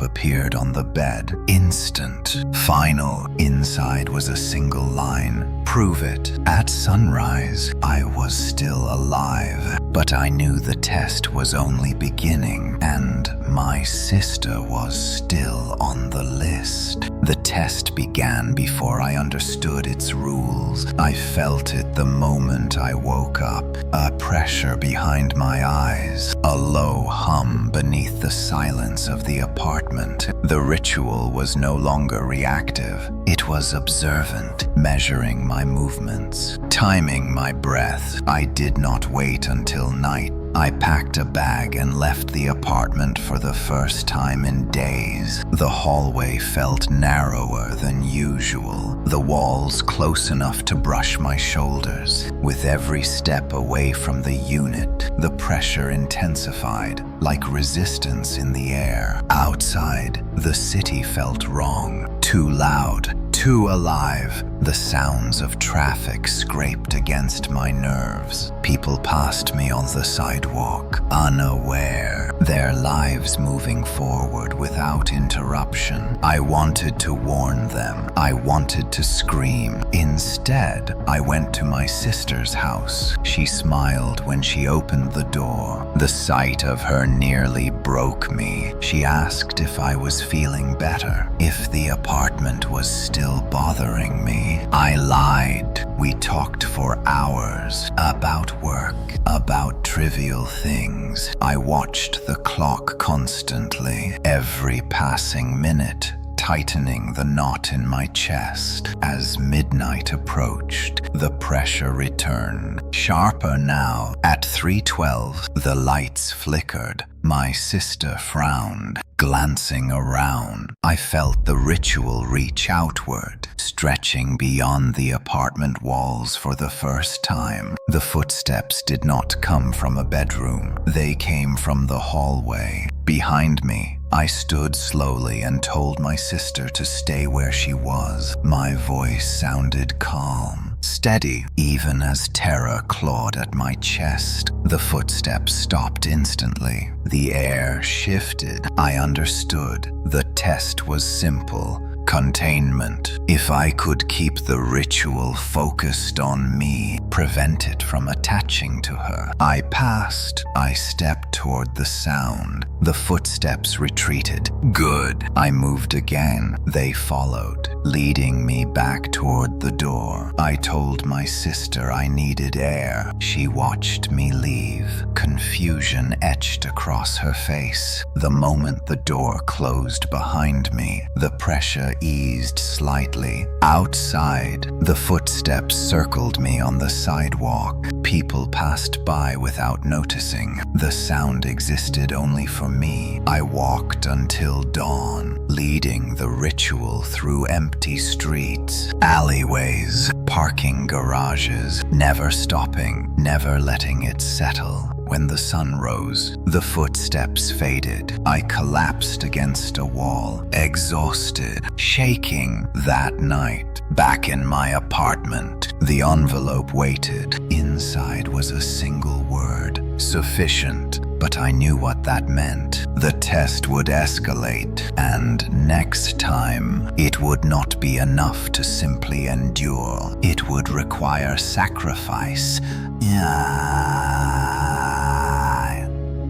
appeared on the bed. Instant, final. Inside was a single line. Prove it. At sunrise, I was still alive. But I knew the test was only beginning, and my sister was still on the list. The test began before I understood its rules. I felt it the moment I woke up. A pressure behind my eyes, a low hum beneath the silence of the apartment. The ritual was no longer reactive. It was observant, measuring my movements, timing my breath. I did not wait until night. I packed a bag and left the apartment for the first time in days. The hallway felt narrower than usual, the walls close enough to brush my shoulders. With every step away from the unit, the pressure intensified, like resistance in the air. Outside, the city felt wrong, too loud, too alive. The sounds of traffic scraped against my nerves. People passed me on the sidewalk, unaware, their lives moving forward without interruption. I wanted to warn them. I wanted to scream. Instead, I went to my sister's house. She smiled when she opened the door. The sight of her nearly broke me. She asked if I was feeling better, if the apartment was still bothering me. I lied. We talked for hours about work, about trivial things. I watched the clock constantly, every passing minute, tightening the knot in my chest. As midnight approached, the pressure returned, sharper now. At 3:12, the lights flickered. My sister frowned, glancing around. I felt the ritual reach outward, stretching beyond the apartment walls for the first time. The footsteps did not come from a bedroom. They came from the hallway. Behind me, I stood slowly and told my sister to stay where she was. My voice sounded calm, steady, even as terror clawed at my chest. The footsteps stopped instantly. The air shifted. I understood. The test was simple. Containment. If I could keep the ritual focused on me, prevent it from attaching to her. I passed. I stepped toward the sound. The footsteps retreated. Good. I moved again. They followed, leading me back toward the door. I told my sister I needed air. She watched me leave. Confusion etched across her face. The moment the door closed behind me, the pressure eased slightly. Outside, the footsteps circled me on the sidewalk. People passed by without noticing. The sound existed only for me. I walked until dawn, leading the ritual through empty streets, alleyways, parking garages, never stopping, never letting it settle. When the sun rose, the footsteps faded. I collapsed against a wall, exhausted, shaking. That night, back in my apartment, the envelope waited. Inside was a single word, sufficient. But I knew what that meant. The test would escalate, and next time, it would not be enough to simply endure. It would require sacrifice.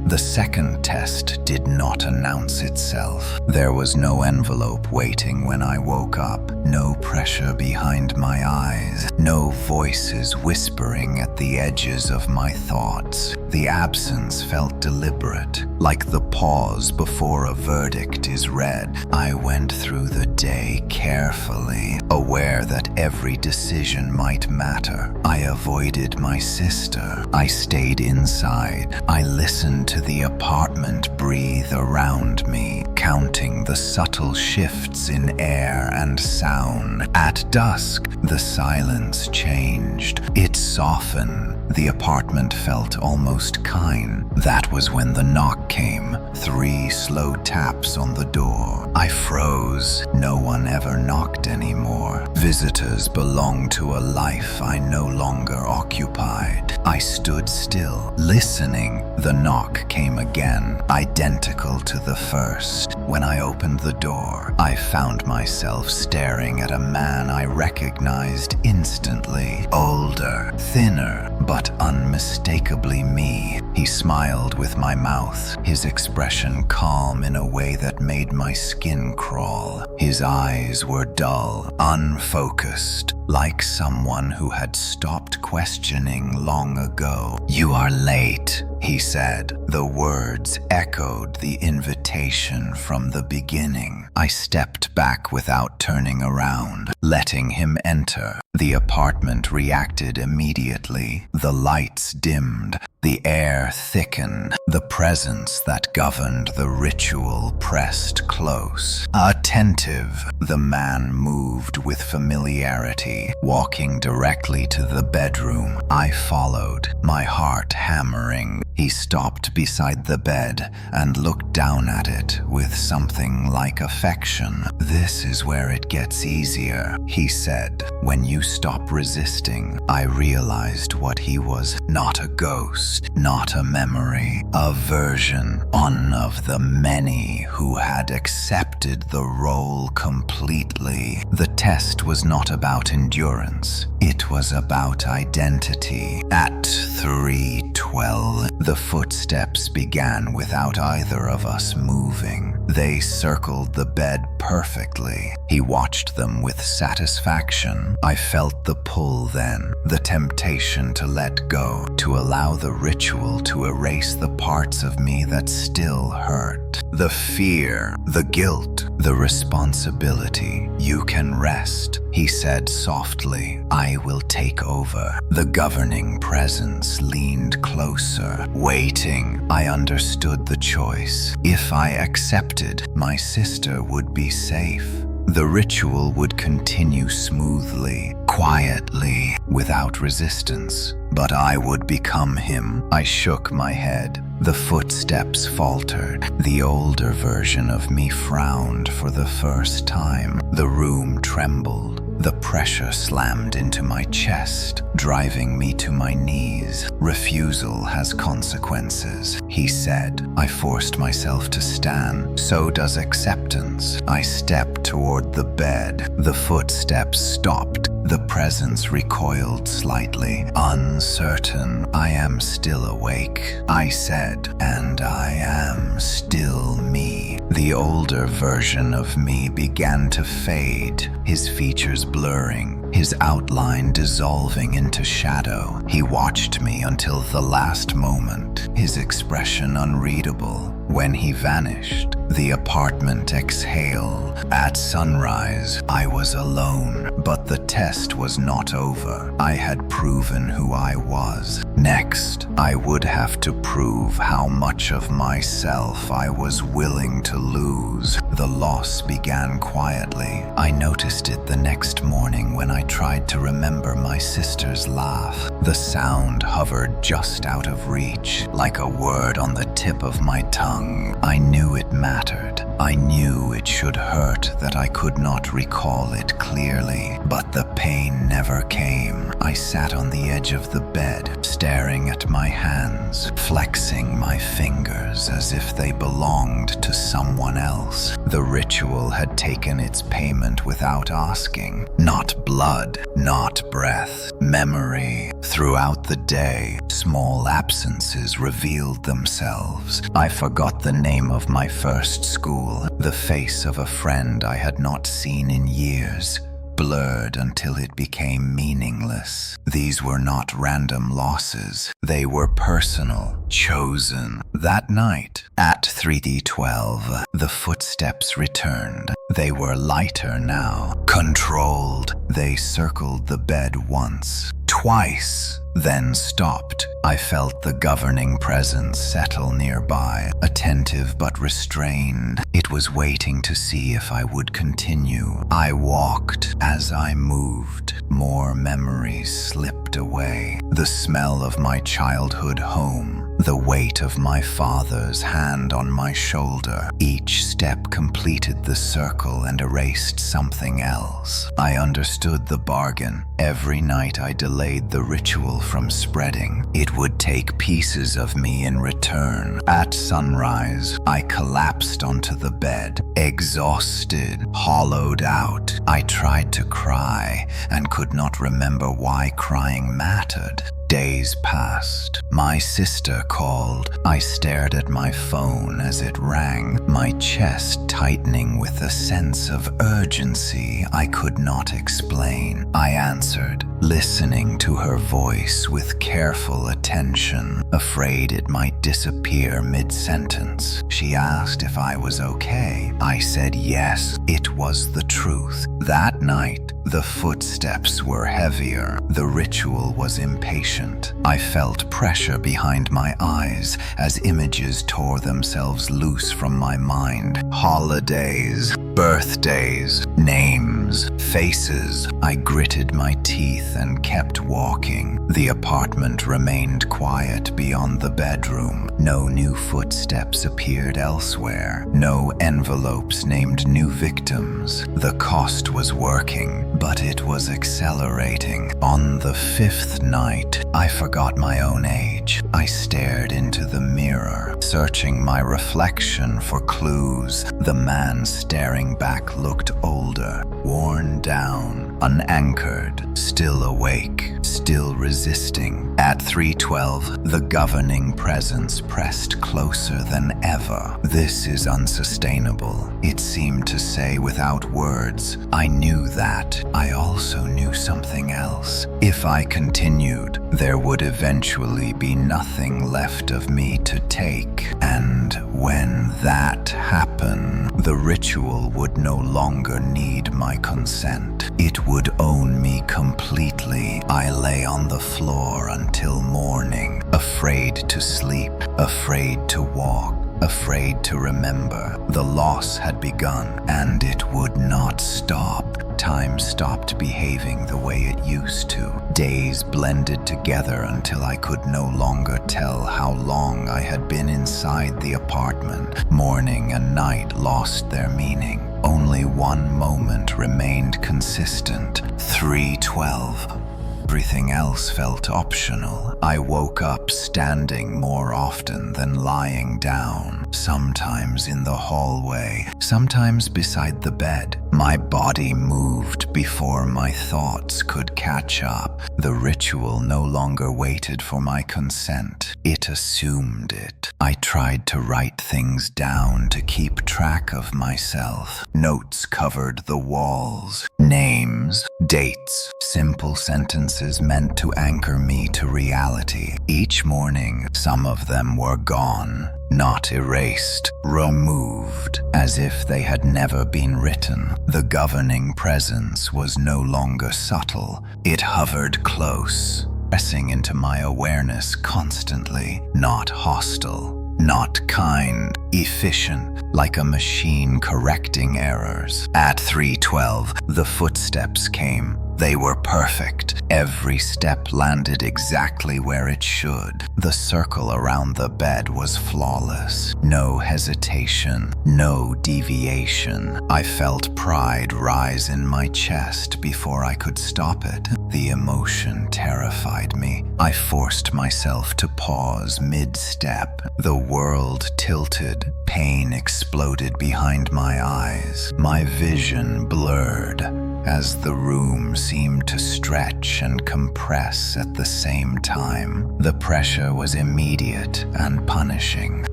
The second test did not announce itself. There was no envelope waiting when I woke up, no pressure behind my eyes, no voices whispering at the edges of my thoughts. The absence felt deliberate, like the pause before a verdict is read. I went through the day carefully, aware that every decision might matter. I avoided my sister. I stayed inside. I listened to the apartment breathe around me, counting the subtle shifts in air and sound. At dusk, the silence changed. It softened. The apartment felt almost kind. That was when the knock came. 3 slow taps on the door. I froze. No one ever knocked anymore. Visitors belonged to a life I no longer occupied. I stood still, listening. The knock came again, identical to the first. When I opened the door, I found myself staring at a man I recognized instantly. Older, thinner, but unmistakably me. He smiled with my mouth, his expression calm in a way that made my skin crawl. His eyes were dull, unfocused, like someone who had stopped questioning long ago. "You are late," he said. The words echoed the invitation from the beginning. I stepped back without turning around, letting him enter. The apartment reacted immediately. The lights dimmed. The air thickened. The presence that governed the ritual pressed close. Attentive, the man moved with familiarity, walking directly to the bedroom. I followed, my heart hammering. He stopped beside the bed and looked down at it with something like affection. "This is where it gets easier," he said. When you stop resisting, I realized what he was. Not a ghost, not a memory, a version, one of the many who had accepted the role completely. The test was not about endurance. It was about identity. At 3:12, the footsteps began without either of us moving. They circled the bed perfectly. He watched them with satisfaction. I felt the pull then, the temptation to let go, to allow the ritual to erase the parts of me that still hurt. the fear, the guilt, the responsibility. You can rest, he said softly. I will take over. The governing presence leaned closer, waiting. I understood the choice. If I accepted, my sister would be safe. The ritual would continue smoothly, quietly, without resistance. But I would become him. I shook my head. The footsteps faltered. The older version of me frowned for the first time. The room trembled. The pressure slammed into my chest, driving me to my knees. Refusal has consequences, he said. I forced myself to stand. So does acceptance. I stepped toward the bed. The footsteps stopped. The presence recoiled slightly, uncertain. I am still awake, I said, and I am still me. The older version of me began to fade, his features blurring, his outline dissolving into shadow. He watched me until the last moment, his expression unreadable. When he vanished, the apartment exhaled. At sunrise, I was alone, but the test was not over. I had proven who I was. Next, I would have to prove how much of myself I was willing to lose. The loss began quietly. I noticed it the next morning when I tried to remember my sister's laugh. The sound hovered just out of reach, like a word on the tip of my tongue. I knew it mattered. I knew it should hurt, that I could not recall it clearly. But the pain never came. I sat on the edge of the bed, staring at my hands, flexing my fingers as if they belonged to someone else. The ritual had taken its payment without asking. Not blood, not breath, memory. Throughout the day, small absences revealed themselves. I forgot the name of my first school, the face of a friend I had not seen in years. Blurred until it became meaningless. These were not random losses. They were personal, chosen. That night, at 3D12, the footsteps returned. They were lighter now, controlled. They circled the bed once, twice, then stopped. I felt the governing presence settle nearby, attentive but restrained. It was waiting to see if I would continue. I walked. As I moved, more memories slipped away. The smell of my childhood home, the weight of my father's hand on my shoulder. Each step completed the circle and erased something else. I understood the bargain. Every night I delayed the ritual from spreading. It would take pieces of me in return. At sunrise, I collapsed onto the bed, exhausted, hollowed out. I tried to cry and could not remember why crying mattered. Days passed. My sister called. I stared at my phone as it rang, my chest tightening with a sense of urgency I could not explain. I answered, listening to her voice with careful attention, afraid it might disappear mid-sentence. She asked if I was okay. I said yes. It was the truth. That night, the footsteps were heavier. The ritual was impatient. I felt pressure behind my eyes as images tore themselves loose from my mind. Holidays, birthdays, names, faces. I gritted my teeth and kept walking. The apartment remained quiet beyond the bedroom. No new footsteps appeared elsewhere. No envelopes named new victims. The cost was working, but it was accelerating. On the fifth night, I forgot my own age. I stared into the mirror, searching my reflection for clues. The man staring back looked older, worn down, unanchored, still awake, still resisting. At 3:12, the governing presence pressed closer than ever. This is unsustainable, it seemed to say without words. I knew that. I also knew something else. If I continued, there would eventually be nothing left of me to take. And when that happened, the ritual would no longer need my consent. It would own me completely. I lay on the floor until morning, afraid to sleep, afraid to walk, afraid to remember. The loss had begun, and it would not stop. Time stopped behaving the way it used to. Days blended together until I could no longer tell how long I had been inside the apartment. Morning and night lost their meaning. Only one moment remained consistent: 3:12. Everything else felt optional. I woke up standing more often than lying down, sometimes in the hallway, sometimes beside the bed. My body moved before my thoughts could catch up. The ritual no longer waited for my consent. It assumed it. I tried to write things down to keep track of myself. Notes covered the walls. Names, dates, simple sentences meant to anchor me to reality. Each morning, some of them were gone. Not erased, removed, as if they had never been written. The governing presence was no longer subtle. It hovered close, pressing into my awareness constantly. Not hostile, not kind, efficient, like a machine correcting errors. At 3:12, the footsteps came. They were perfect. Every step landed exactly where it should. The circle around the bed was flawless. No hesitation, no deviation. I felt pride rise in my chest before I could stop it. The emotion terrified me. I forced myself to pause mid-step. The world tilted. Pain exploded behind my eyes. My vision blurred as the room seemed to stretch and compress at the same time. The pressure was immediate and punishing.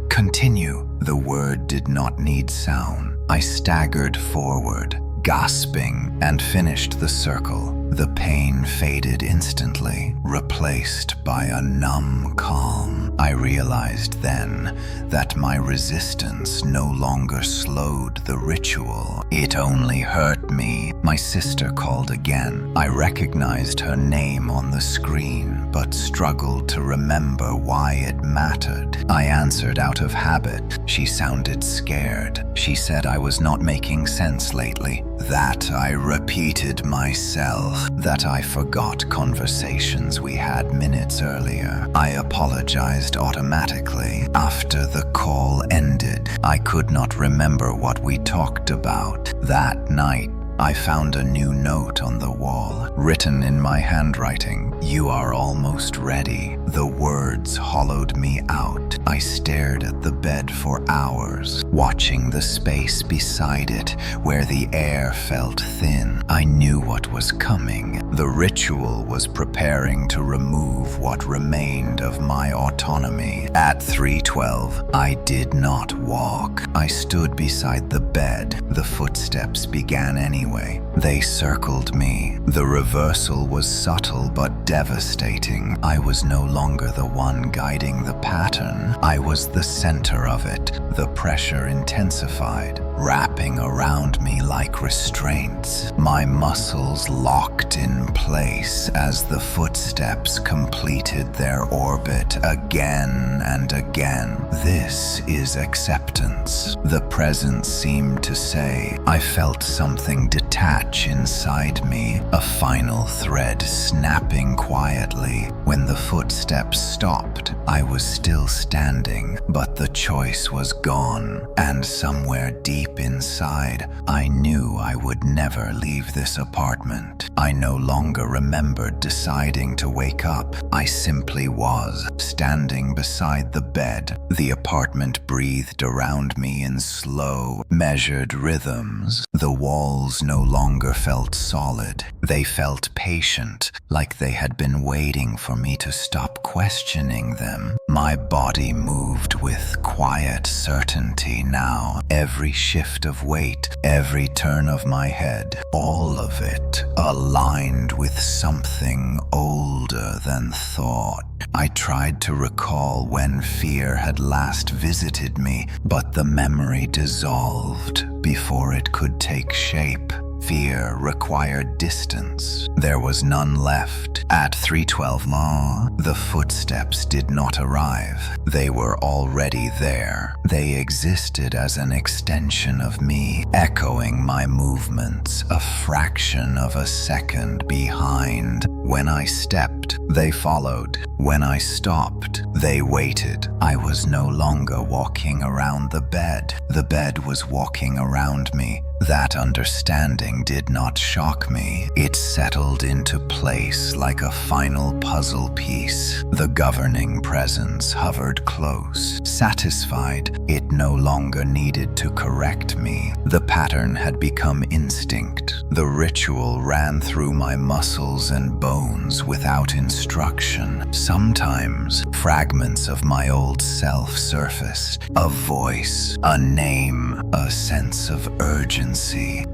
Continue. The word did not need sound. I staggered forward, gasping, and finished the circle. The pain faded instantly, replaced by a numb calm. I realized then that my resistance no longer slowed the ritual. It only hurt me. My sister called again. I recognized her name on the screen, but struggled to remember why it mattered. I answered out of habit. She sounded scared. She said I was not making sense lately. That I repeated myself. That I forgot conversations we had minutes earlier. I apologized automatically. After the call ended, I could not remember what we talked about. That night, I found a new note on the wall, written in my handwriting. "You are almost ready." The words hollowed me out. I stared at the bed for hours, watching the space beside it, where the air felt thin. I knew what was coming. The ritual was preparing to remove what remained of my autonomy. At 3:12, I did not walk. I stood beside the bed. The footsteps began anyway. They circled me. The reversal was subtle but devastating. I was no longer the one guiding the pattern. I was the center of it. The pressure intensified, wrapping around me like restraints. My muscles locked in place as the footsteps completed their orbit again and again. This is acceptance. The presence seemed to say. I felt something detach inside me, a final thread snapping quietly. When the footsteps stopped, I was still standing, but the choice was gone, and somewhere deep inside, I knew I would never leave this apartment. I no longer remembered deciding to wake up. I simply was, standing beside the bed. The apartment breathed around me in slow, measured rhythms. The walls no longer felt solid. They felt patient, like they had been waiting for me to stop questioning them. My body moved with quiet certainty now. Every shift of weight, every turn of my head, all of it aligned with something old older than thought. I tried to recall when fear had last visited me, but the memory dissolved before it could take shape. Fear required distance. There was none left. At 312 Ma, the footsteps did not arrive. They were already there. They existed as an extension of me, echoing my movements, a fraction of a second behind. When I stepped, they followed. When I stopped, they waited. I was no longer walking around the bed. The bed was walking around me. That understanding did not shock me. It settled into place like a final puzzle piece. The governing presence hovered close. Satisfied, it no longer needed to correct me. The pattern had become instinct. The ritual ran through my muscles and bones without instruction. Sometimes, fragments of my old self surfaced. A voice, a name, a sense of urgency.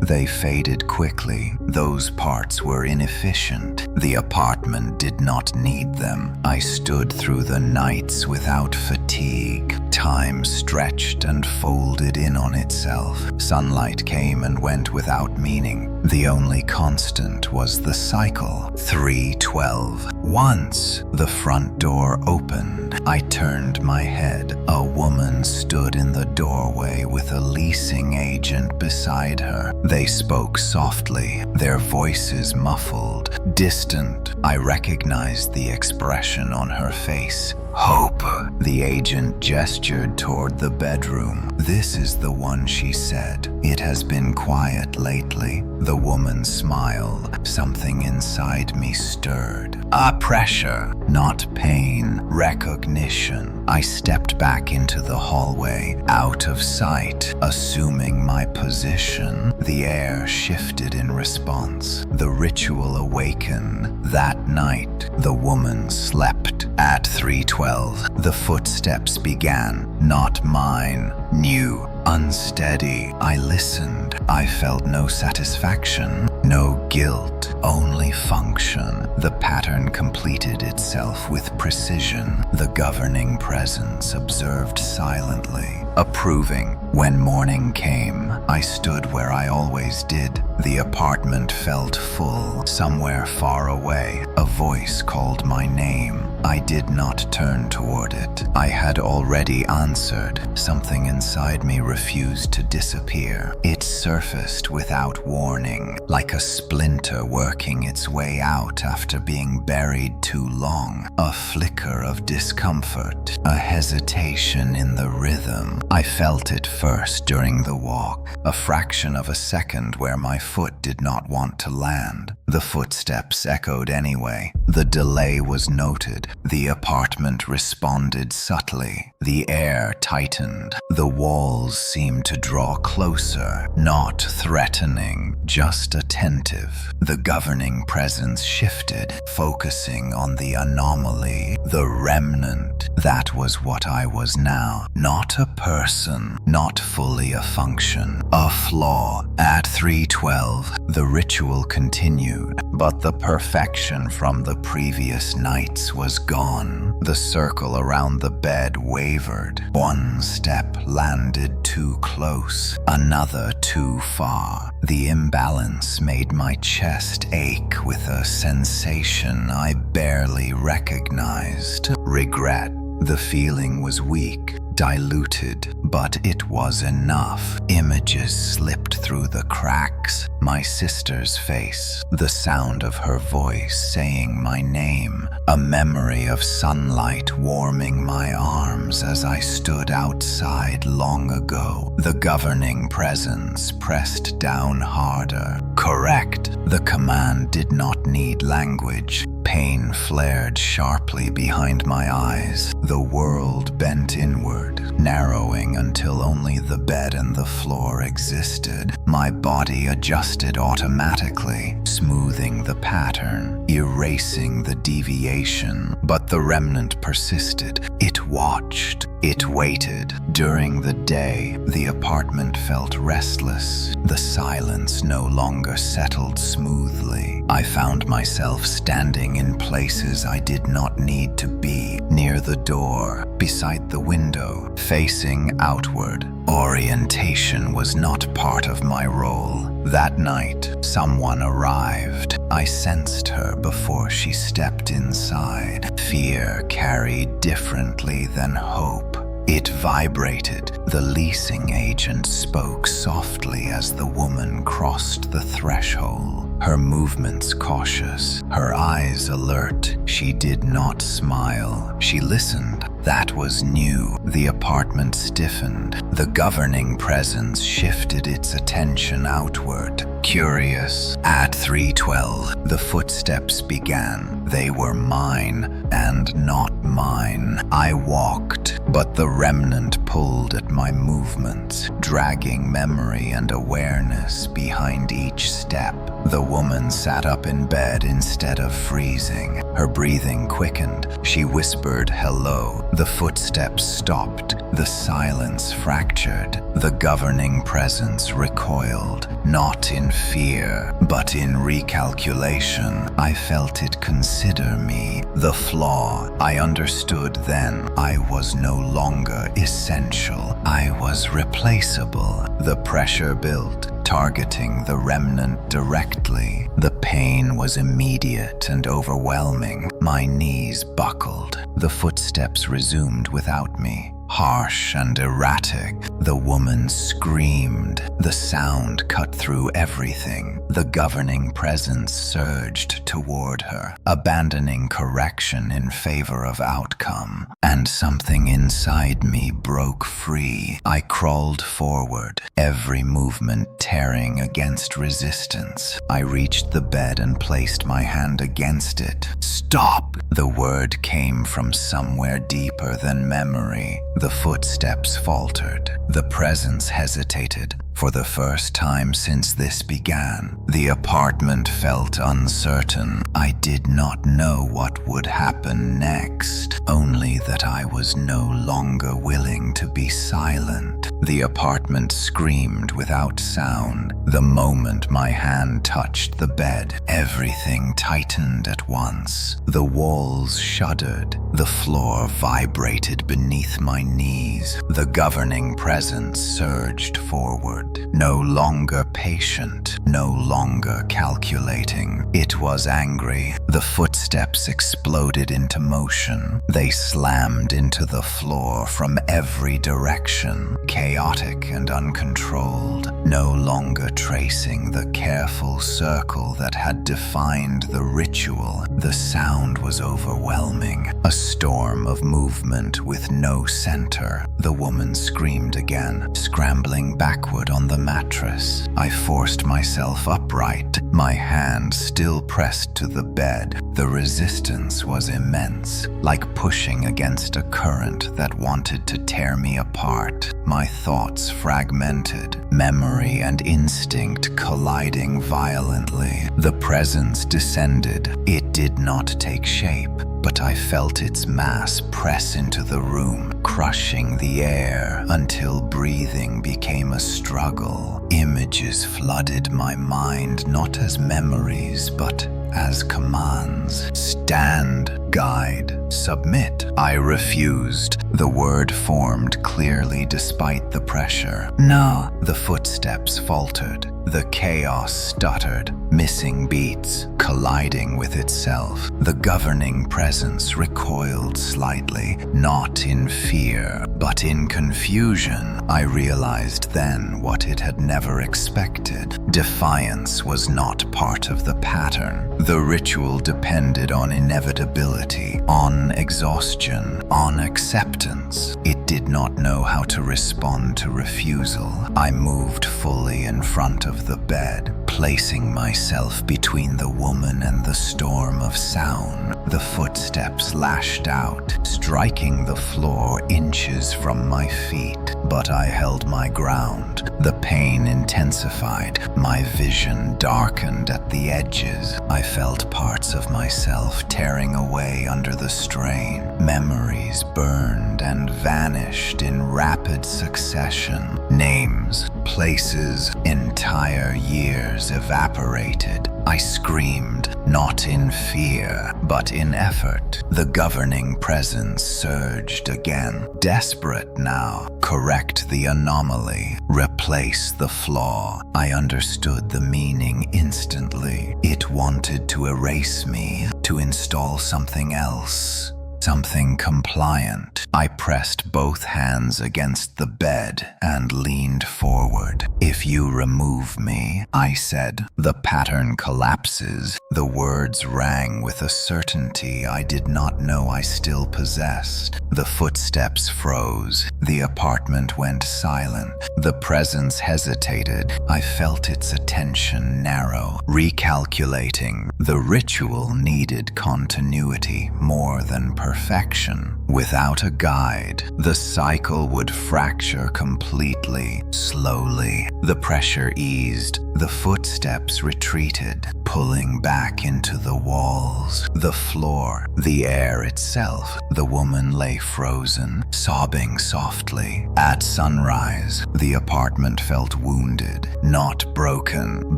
They faded quickly. Those parts were inefficient. The apartment did not need them. I stood through the nights without fatigue. Time stretched and folded in on itself. Sunlight came and went without meaning. The only constant was the cycle. 312. Once the front door opened, I turned my head. A woman stood in the doorway with a leasing agent beside her. They spoke softly, their voices muffled, distant. I recognized the expression on her face. Hope. The agent gestured toward the bedroom. This is the one, she said. It has been quiet lately. The woman smiled. Something inside me stirred. A pressure, not pain, recognition. I stepped back into the hallway, out of sight, assuming my position. The air shifted in response. The ritual awakened. That night, the woman slept. At 312, the footsteps began, not mine, new, unsteady. I listened. I felt no satisfaction, no guilt, only function. The pattern completed itself with precision. The governing presence observed silently, approving. When morning came, I stood where I always did. The apartment felt full. Somewhere far away, a voice called my name. I did not turn toward it. I had already answered. Something inside me refused to disappear. It surfaced without warning, like a splinter working its way out after being buried too long. A flicker of discomfort, a hesitation in the rhythm. I felt it first during the walk, a fraction of a second where my foot did not want to land. The footsteps echoed anyway. The delay was noted. The apartment responded subtly. The air tightened. The walls seemed to draw closer, not threatening, just attentive. The governing presence shifted, focusing on the anomaly, the remnant. That was what I was now. Not a person, not fully a function, a flaw. At 312, the ritual continued, but the perfection from the previous nights was gone. The circle around the bed wavered. One step landed too close, another too far. The imbalance made my chest ache with a sensation I barely recognized. Regret. The feeling was weak, diluted, but it was enough. Images slipped through the cracks. My sister's face, the sound of her voice saying my name, a memory of sunlight warming my arms as I stood outside long ago. The governing presence pressed down harder. Correct. The command did not need language. Pain flared sharply behind my eyes. The world bent inward, narrowing until only the bed and the floor existed. My body adjusted automatically, smoothing the pattern, erasing the deviation. But the remnant persisted. It watched. It waited. During the day, the apartment felt restless. The silence no longer settled smoothly. I found myself standing in places I did not need to be, near the door, beside the window, facing outward. Orientation was not part of my role. That night, someone arrived. I sensed her before she stepped inside. Fear carried differently than hope. It vibrated. The leasing agent spoke softly as the woman crossed the threshold. Her movements cautious, her eyes alert. She did not smile. She listened. That was new. The apartment stiffened. The governing presence shifted its attention outward. Curious. At 3:12, the footsteps began. They were mine and not mine. I walked, but the remnant pulled at my movements, dragging memory and awareness behind each step. The woman sat up in bed instead of freezing. Her breathing quickened. She whispered hello. The footsteps stopped. The silence fractured. The governing presence recoiled, not in fear, but in recalculation. I felt it consider me. The flaw. I understood then. I was no longer essential. I was replaceable. The pressure built, targeting the remnant directly. The pain was immediate and overwhelming. My knees buckled. The footsteps resumed without me. Harsh and erratic, the woman screamed. The sound cut through everything. The governing presence surged toward her, abandoning correction in favor of outcome. And something inside me broke free. I crawled forward, every movement tearing against resistance. I reached the bed and placed my hand against it. Stop! The word came from somewhere deeper than memory. The footsteps faltered. The presence hesitated. For the first time since this began, the apartment felt uncertain. I did not know what would happen next, only that I was no longer willing to be silent. The apartment screamed without sound. The moment my hand touched the bed, everything tightened at once. The walls shuddered. The floor vibrated beneath my knees. The governing presence surged forward. No longer patient, no longer calculating. It was angry. The footsteps exploded into motion. They slammed into the floor from every direction, chaotic and uncontrolled, no longer tracing the careful circle that had defined the ritual. The sound was overwhelming, a storm of movement with no center. The woman screamed again, scrambling backward on the mattress. I forced myself upright, my hand still pressed to the bed. The resistance was immense, like pushing against a current that wanted to tear me apart. My thoughts fragmented, memory and instinct colliding violently. The presence descended. It did not take shape, but I felt its mass press into the room, crushing the air until breathing became a struggle. Images flooded my mind, not as memories, but as commands. Stand, guide, submit. I refused. The word formed clearly despite the pressure. No. The footsteps faltered. The chaos stuttered, missing beats, colliding with itself. The governing presence recoiled slightly, not in fear, but in confusion. I realized then what it had never expected. Defiance was not part of the pattern. The ritual depended on inevitability, on exhaustion, on acceptance. It did not know how to respond to refusal. I moved fully in front of the bed, placing myself between the woman and the storm of sound. The footsteps lashed out, striking the floor inches from my feet, but I held my ground. The pain intensified, my vision darkened at the edges. I felt parts of myself tearing away under the strain. Memories burned and vanished in rapid succession. Names places, entire years evaporated. I screamed, not in fear, but in effort. The governing presence surged again, desperate now. Correct the anomaly, replace the flaw. I understood the meaning instantly. It wanted to erase me, to install something else. Something compliant. I pressed both hands against the bed and leaned forward. If you remove me, I said, the pattern collapses. The words rang with a certainty I did not know I still possessed. The footsteps froze. The apartment went silent. The presence hesitated. I felt its attention narrow, recalculating. The ritual needed continuity more than perfection. Without a guide, the cycle would fracture completely. Slowly, the pressure eased. The footsteps retreated, pulling back into the walls, the floor, the air itself. The woman lay frozen, sobbing softly. At sunrise, the apartment felt wounded, not broken,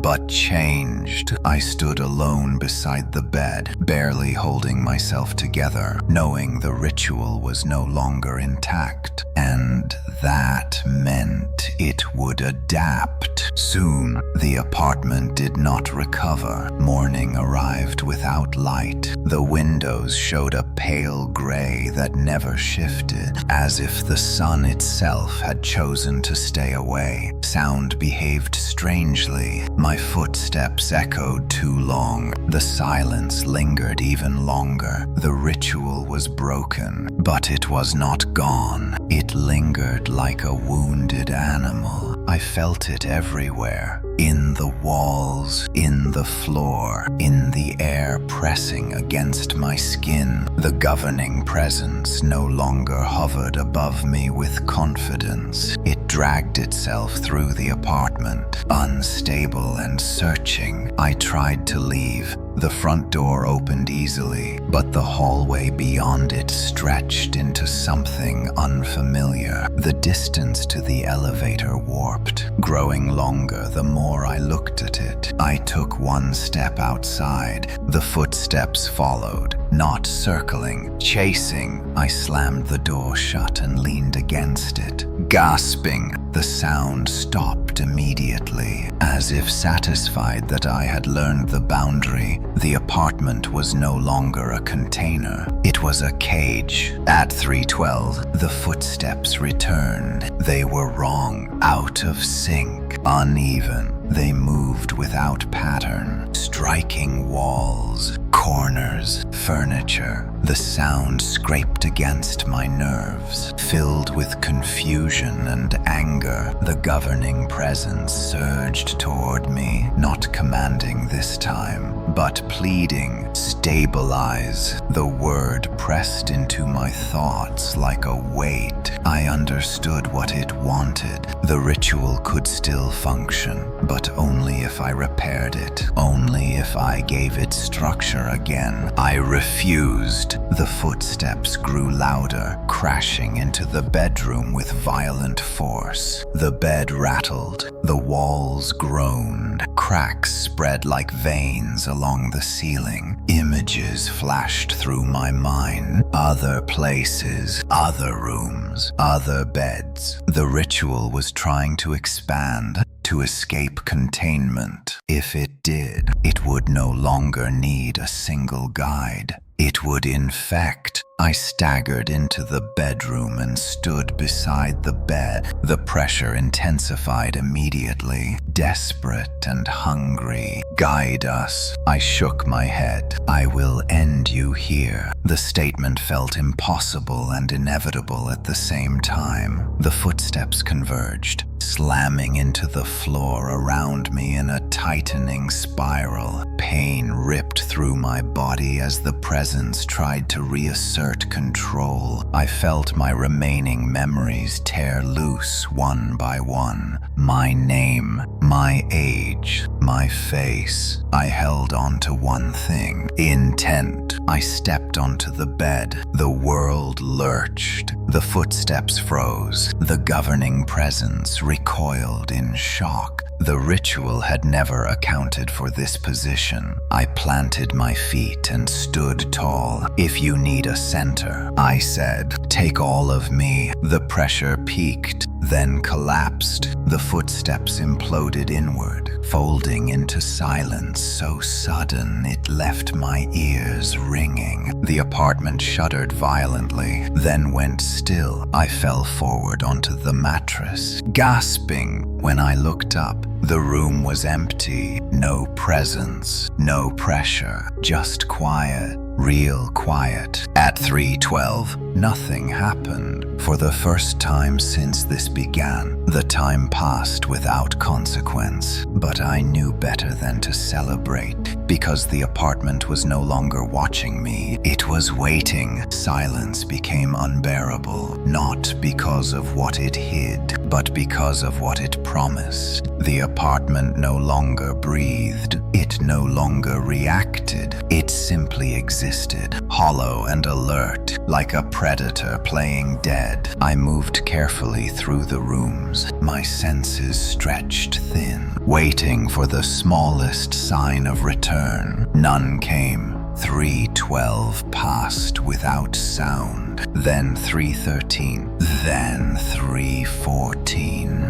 but changed. I stood alone beside the bed, barely holding myself together, knowing the ritual was no longer intact. And that meant it would adapt. Soon, the apartment did not recover. Morning arrived without light. The windows showed a pale gray that never shifted, as if the sun itself had chosen to stay away. Sound behaved strangely. My footsteps echoed too long. The silence lingered even longer. The ritual was broken, but it was not gone. It lingered like a wounded animal. I felt it everywhere. In the walls, in the floor, in the air pressing against my skin. The governing presence no longer hovered above me with confidence. It dragged itself through the apartment, unstable and searching. I tried to leave. The front door opened easily, but the hallway beyond it stretched into something unfamiliar. The distance to the elevator warped, growing longer the more I looked at it. I took one step outside. The footsteps followed, not circling, chasing. I slammed the door shut and leaned against it. Gasping, the sound stopped immediately. As if satisfied that I had learned the boundary, the apartment was no longer a container. It was a cage. At 3:12, the footsteps returned. They were wrong, out of sync, uneven. They moved without pattern, striking walls, corners, furniture. The sound scraped against my nerves, filled with confusion and anger. The governing presence surged toward me, not commanding this time, but pleading, stabilize. The word pressed into my thoughts like a weight. I understood what it wanted. The ritual could still function, but only if I repaired it, only if I gave it structure again. I refused. The footsteps grew louder, crashing into the bedroom with violent force. The bed rattled, the walls groaned, cracks spread like veins along the ceiling. Images flashed through my mind. Other places, other rooms, other beds. The ritual was trying to expand, to escape containment. If it did, it would no longer need a single guide. It would infect. I staggered into the bedroom and stood beside the bed. The pressure intensified immediately. Desperate and hungry. Guide us. I shook my head. I will end you here. The statement felt impossible and inevitable at the same time. The footsteps converged, slamming into the floor around me in a tightening spiral. Pain ripped through my body as the presence tried to reassert control. I felt my remaining memories tear loose one by one. My name, my age, my face. I held on to one thing, intent. I stepped onto the bed. The world lurched. The footsteps froze. The governing presence recoiled in shock. The ritual had never accounted for this position. I planted my feet and stood tall. "If you need a center," I said, "take all of me." The pressure peaked, then collapsed. The footsteps imploded inward, folding into silence so sudden it left my ears ringing. The apartment shuddered violently, then went still. I fell forward onto the mattress, gasping. When I looked up, the room was empty. No presence, no pressure, just quiet. Real quiet. At 3:12, nothing happened. For the first time since this began, the time passed without consequence. But I knew better than to celebrate, because the apartment was no longer watching me. It was waiting. Silence became unbearable, not because of what it hid, but because of what it promised. The apartment no longer breathed. It no longer reacted. It simply existed, hollow and alert, like a predator playing dead. I moved carefully through the rooms, my senses stretched thin, waiting for the smallest sign of return. None came. 3:12 passed without sound, then 3:13, then 3:14.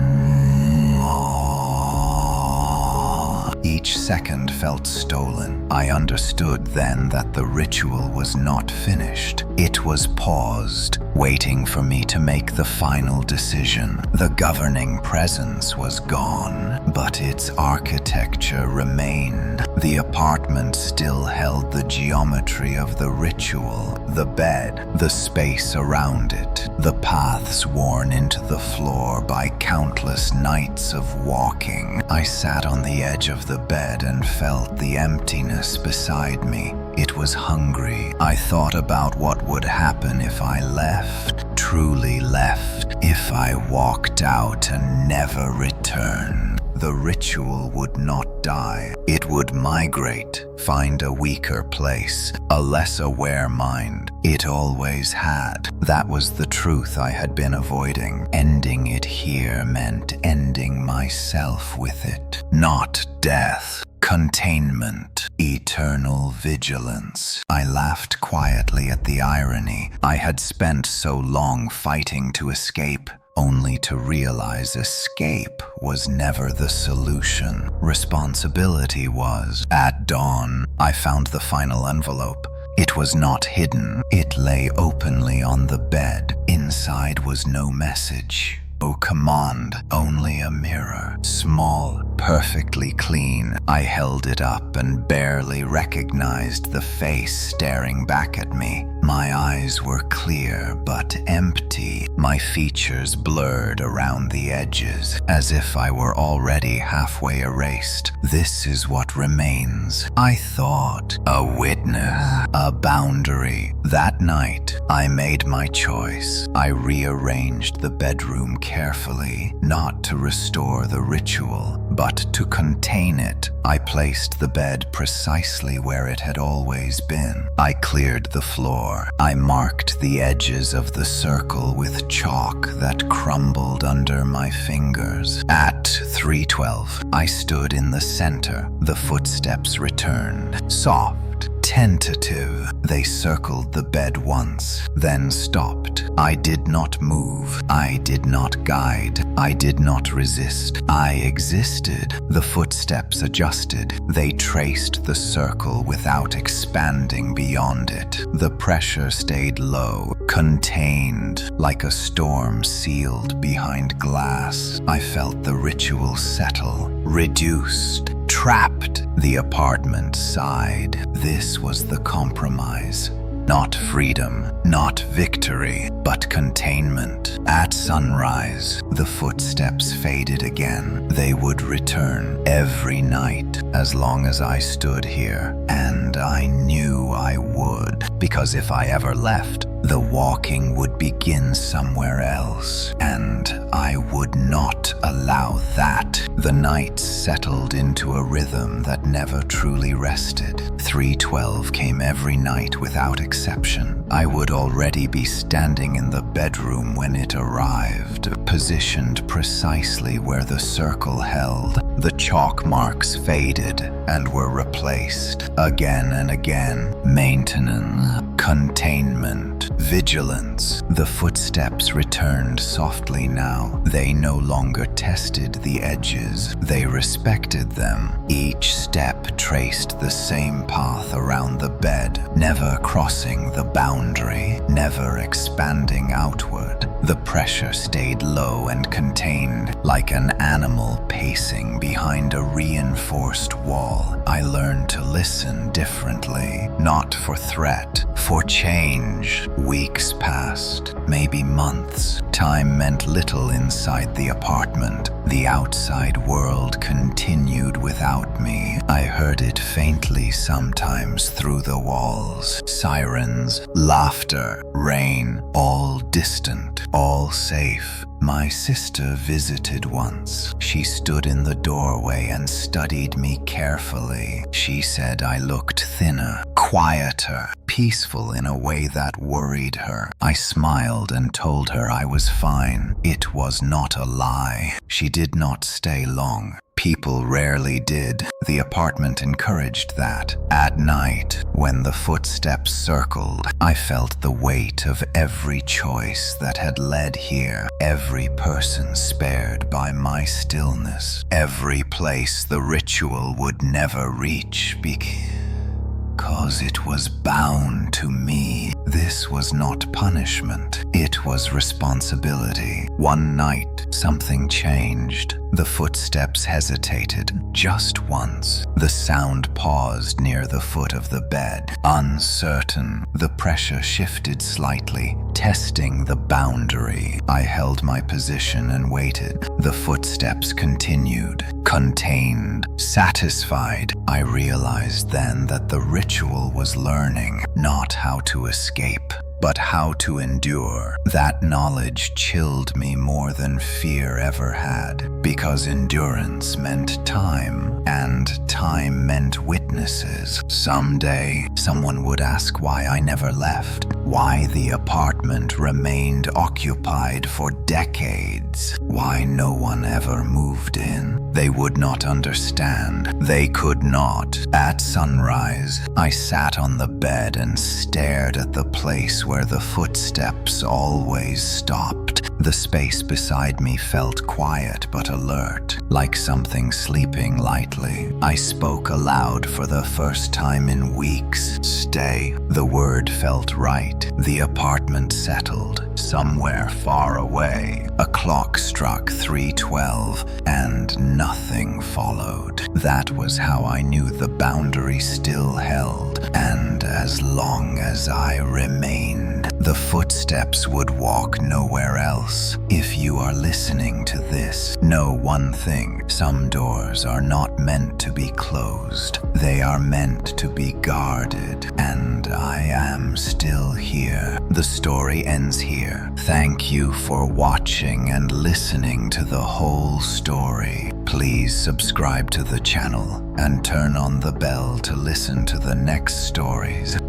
Each second felt stolen. I understood then that the ritual was not finished. It was paused, waiting for me to make the final decision. The governing presence was gone, but its architecture remained. The apartment still held the geometry of the ritual, the bed, the space around it, the paths worn into the floor by countless nights of walking. I sat on the edge of the bed and felt the emptiness beside me. It was hungry. I thought about what would happen if I left, truly left, if I walked out and never returned. The ritual would not die. It would migrate, find a weaker place, a less aware mind. It always had. That was the truth I had been avoiding. Ending it here meant ending myself with it. Not death. Containment. Eternal vigilance. I laughed quietly at the irony. I had spent so long fighting to escape, only to realize escape was never the solution. Responsibility was. At dawn, I found the final envelope. It was not hidden. It lay openly on the bed. Inside was no message, no command, only a mirror. Small, perfectly clean. I held it up and barely recognized the face staring back at me. My eyes were clear but empty, my features blurred around the edges, as if I were already halfway erased. This is what remains, I thought. A witness, a boundary. That night, I made my choice. I rearranged the bedroom carefully, not to restore the ritual, but to contain it. I placed the bed precisely where it had always been. I cleared the floor. I marked the edges of the circle with chalk that crumbled under my fingers. At 3:12, I stood in the center. The footsteps returned, soft, tentative. They circled the bed once, then stopped. I did not move. I did not guide. I did not resist. I existed. The footsteps adjusted. They traced the circle without expanding beyond it. The pressure stayed low, contained, like a storm sealed behind glass. I felt the ritual settle, reduced, trapped. The apartment sighed. This was the compromise. Not freedom, not victory, but containment. At sunrise, the footsteps faded again. They would return every night as long as I stood here. And I knew I would, because if I ever left, The walking would begin somewhere else, and I would not allow that. The nights settled into a rhythm that never truly rested. 312 came every night without exception. I would already be standing in the bedroom when it arrived, positioned precisely where the circle held. The chalk marks faded and were replaced again and again. Maintenance, containment, vigilance. The footsteps returned softly now. They no longer tested the edges. They respected them. Each step traced the same path around the bed, never crossing the boundary, never expanding outward. The pressure stayed low and contained, like an animal pacing behind a reinforced wall. I learned to listen differently, not for threat, for change. Weeks passed, maybe months. Time meant little inside the apartment. The outside world continued without me. I heard it faintly sometimes through the walls. Sirens, laughter, rain, all distant, all safe. My sister visited once. She stood in the doorway and studied me carefully. She said I looked thinner, quieter, peaceful in a way that worried her. I smiled and told her I was fine. It was not a lie. She did not stay long. People rarely did. The apartment encouraged that. At night, when the footsteps circled, I felt the weight of every choice that had led here, every person spared by my stillness, every place the ritual would never reach because it was bound to me. This was not punishment. It was responsibility. One night, something changed. The footsteps hesitated, just once. The sound paused near the foot of the bed, uncertain. The pressure shifted slightly, testing the boundary. I held my position and waited. The footsteps continued, contained, satisfied. I realized then that the ritual was learning not how to escape, but how to endure. That knowledge chilled me more than fear ever had, because endurance meant time, and time meant witnesses. Someday, someone would ask why I never left, why the apartment remained occupied for decades, why no one ever moved in. They would not understand. They could not. At sunrise, I sat on the bed and stared at the place where the footsteps always stopped. The space beside me felt quiet but alert, like something sleeping lightly. I spoke aloud for the first time in weeks. Stay. The word felt right. The apartment settled, somewhere far away. A clock struck 3:12, and nothing followed. That was how I knew the boundary still held, and as long as I remained, the footsteps would walk nowhere else. If you are listening to this, know one thing: some doors are not meant to be closed. They are meant to be guarded, and I am still here. The story ends here. Thank you for watching and listening to the whole story. Please subscribe to the channel and turn on the bell to listen to the next stories.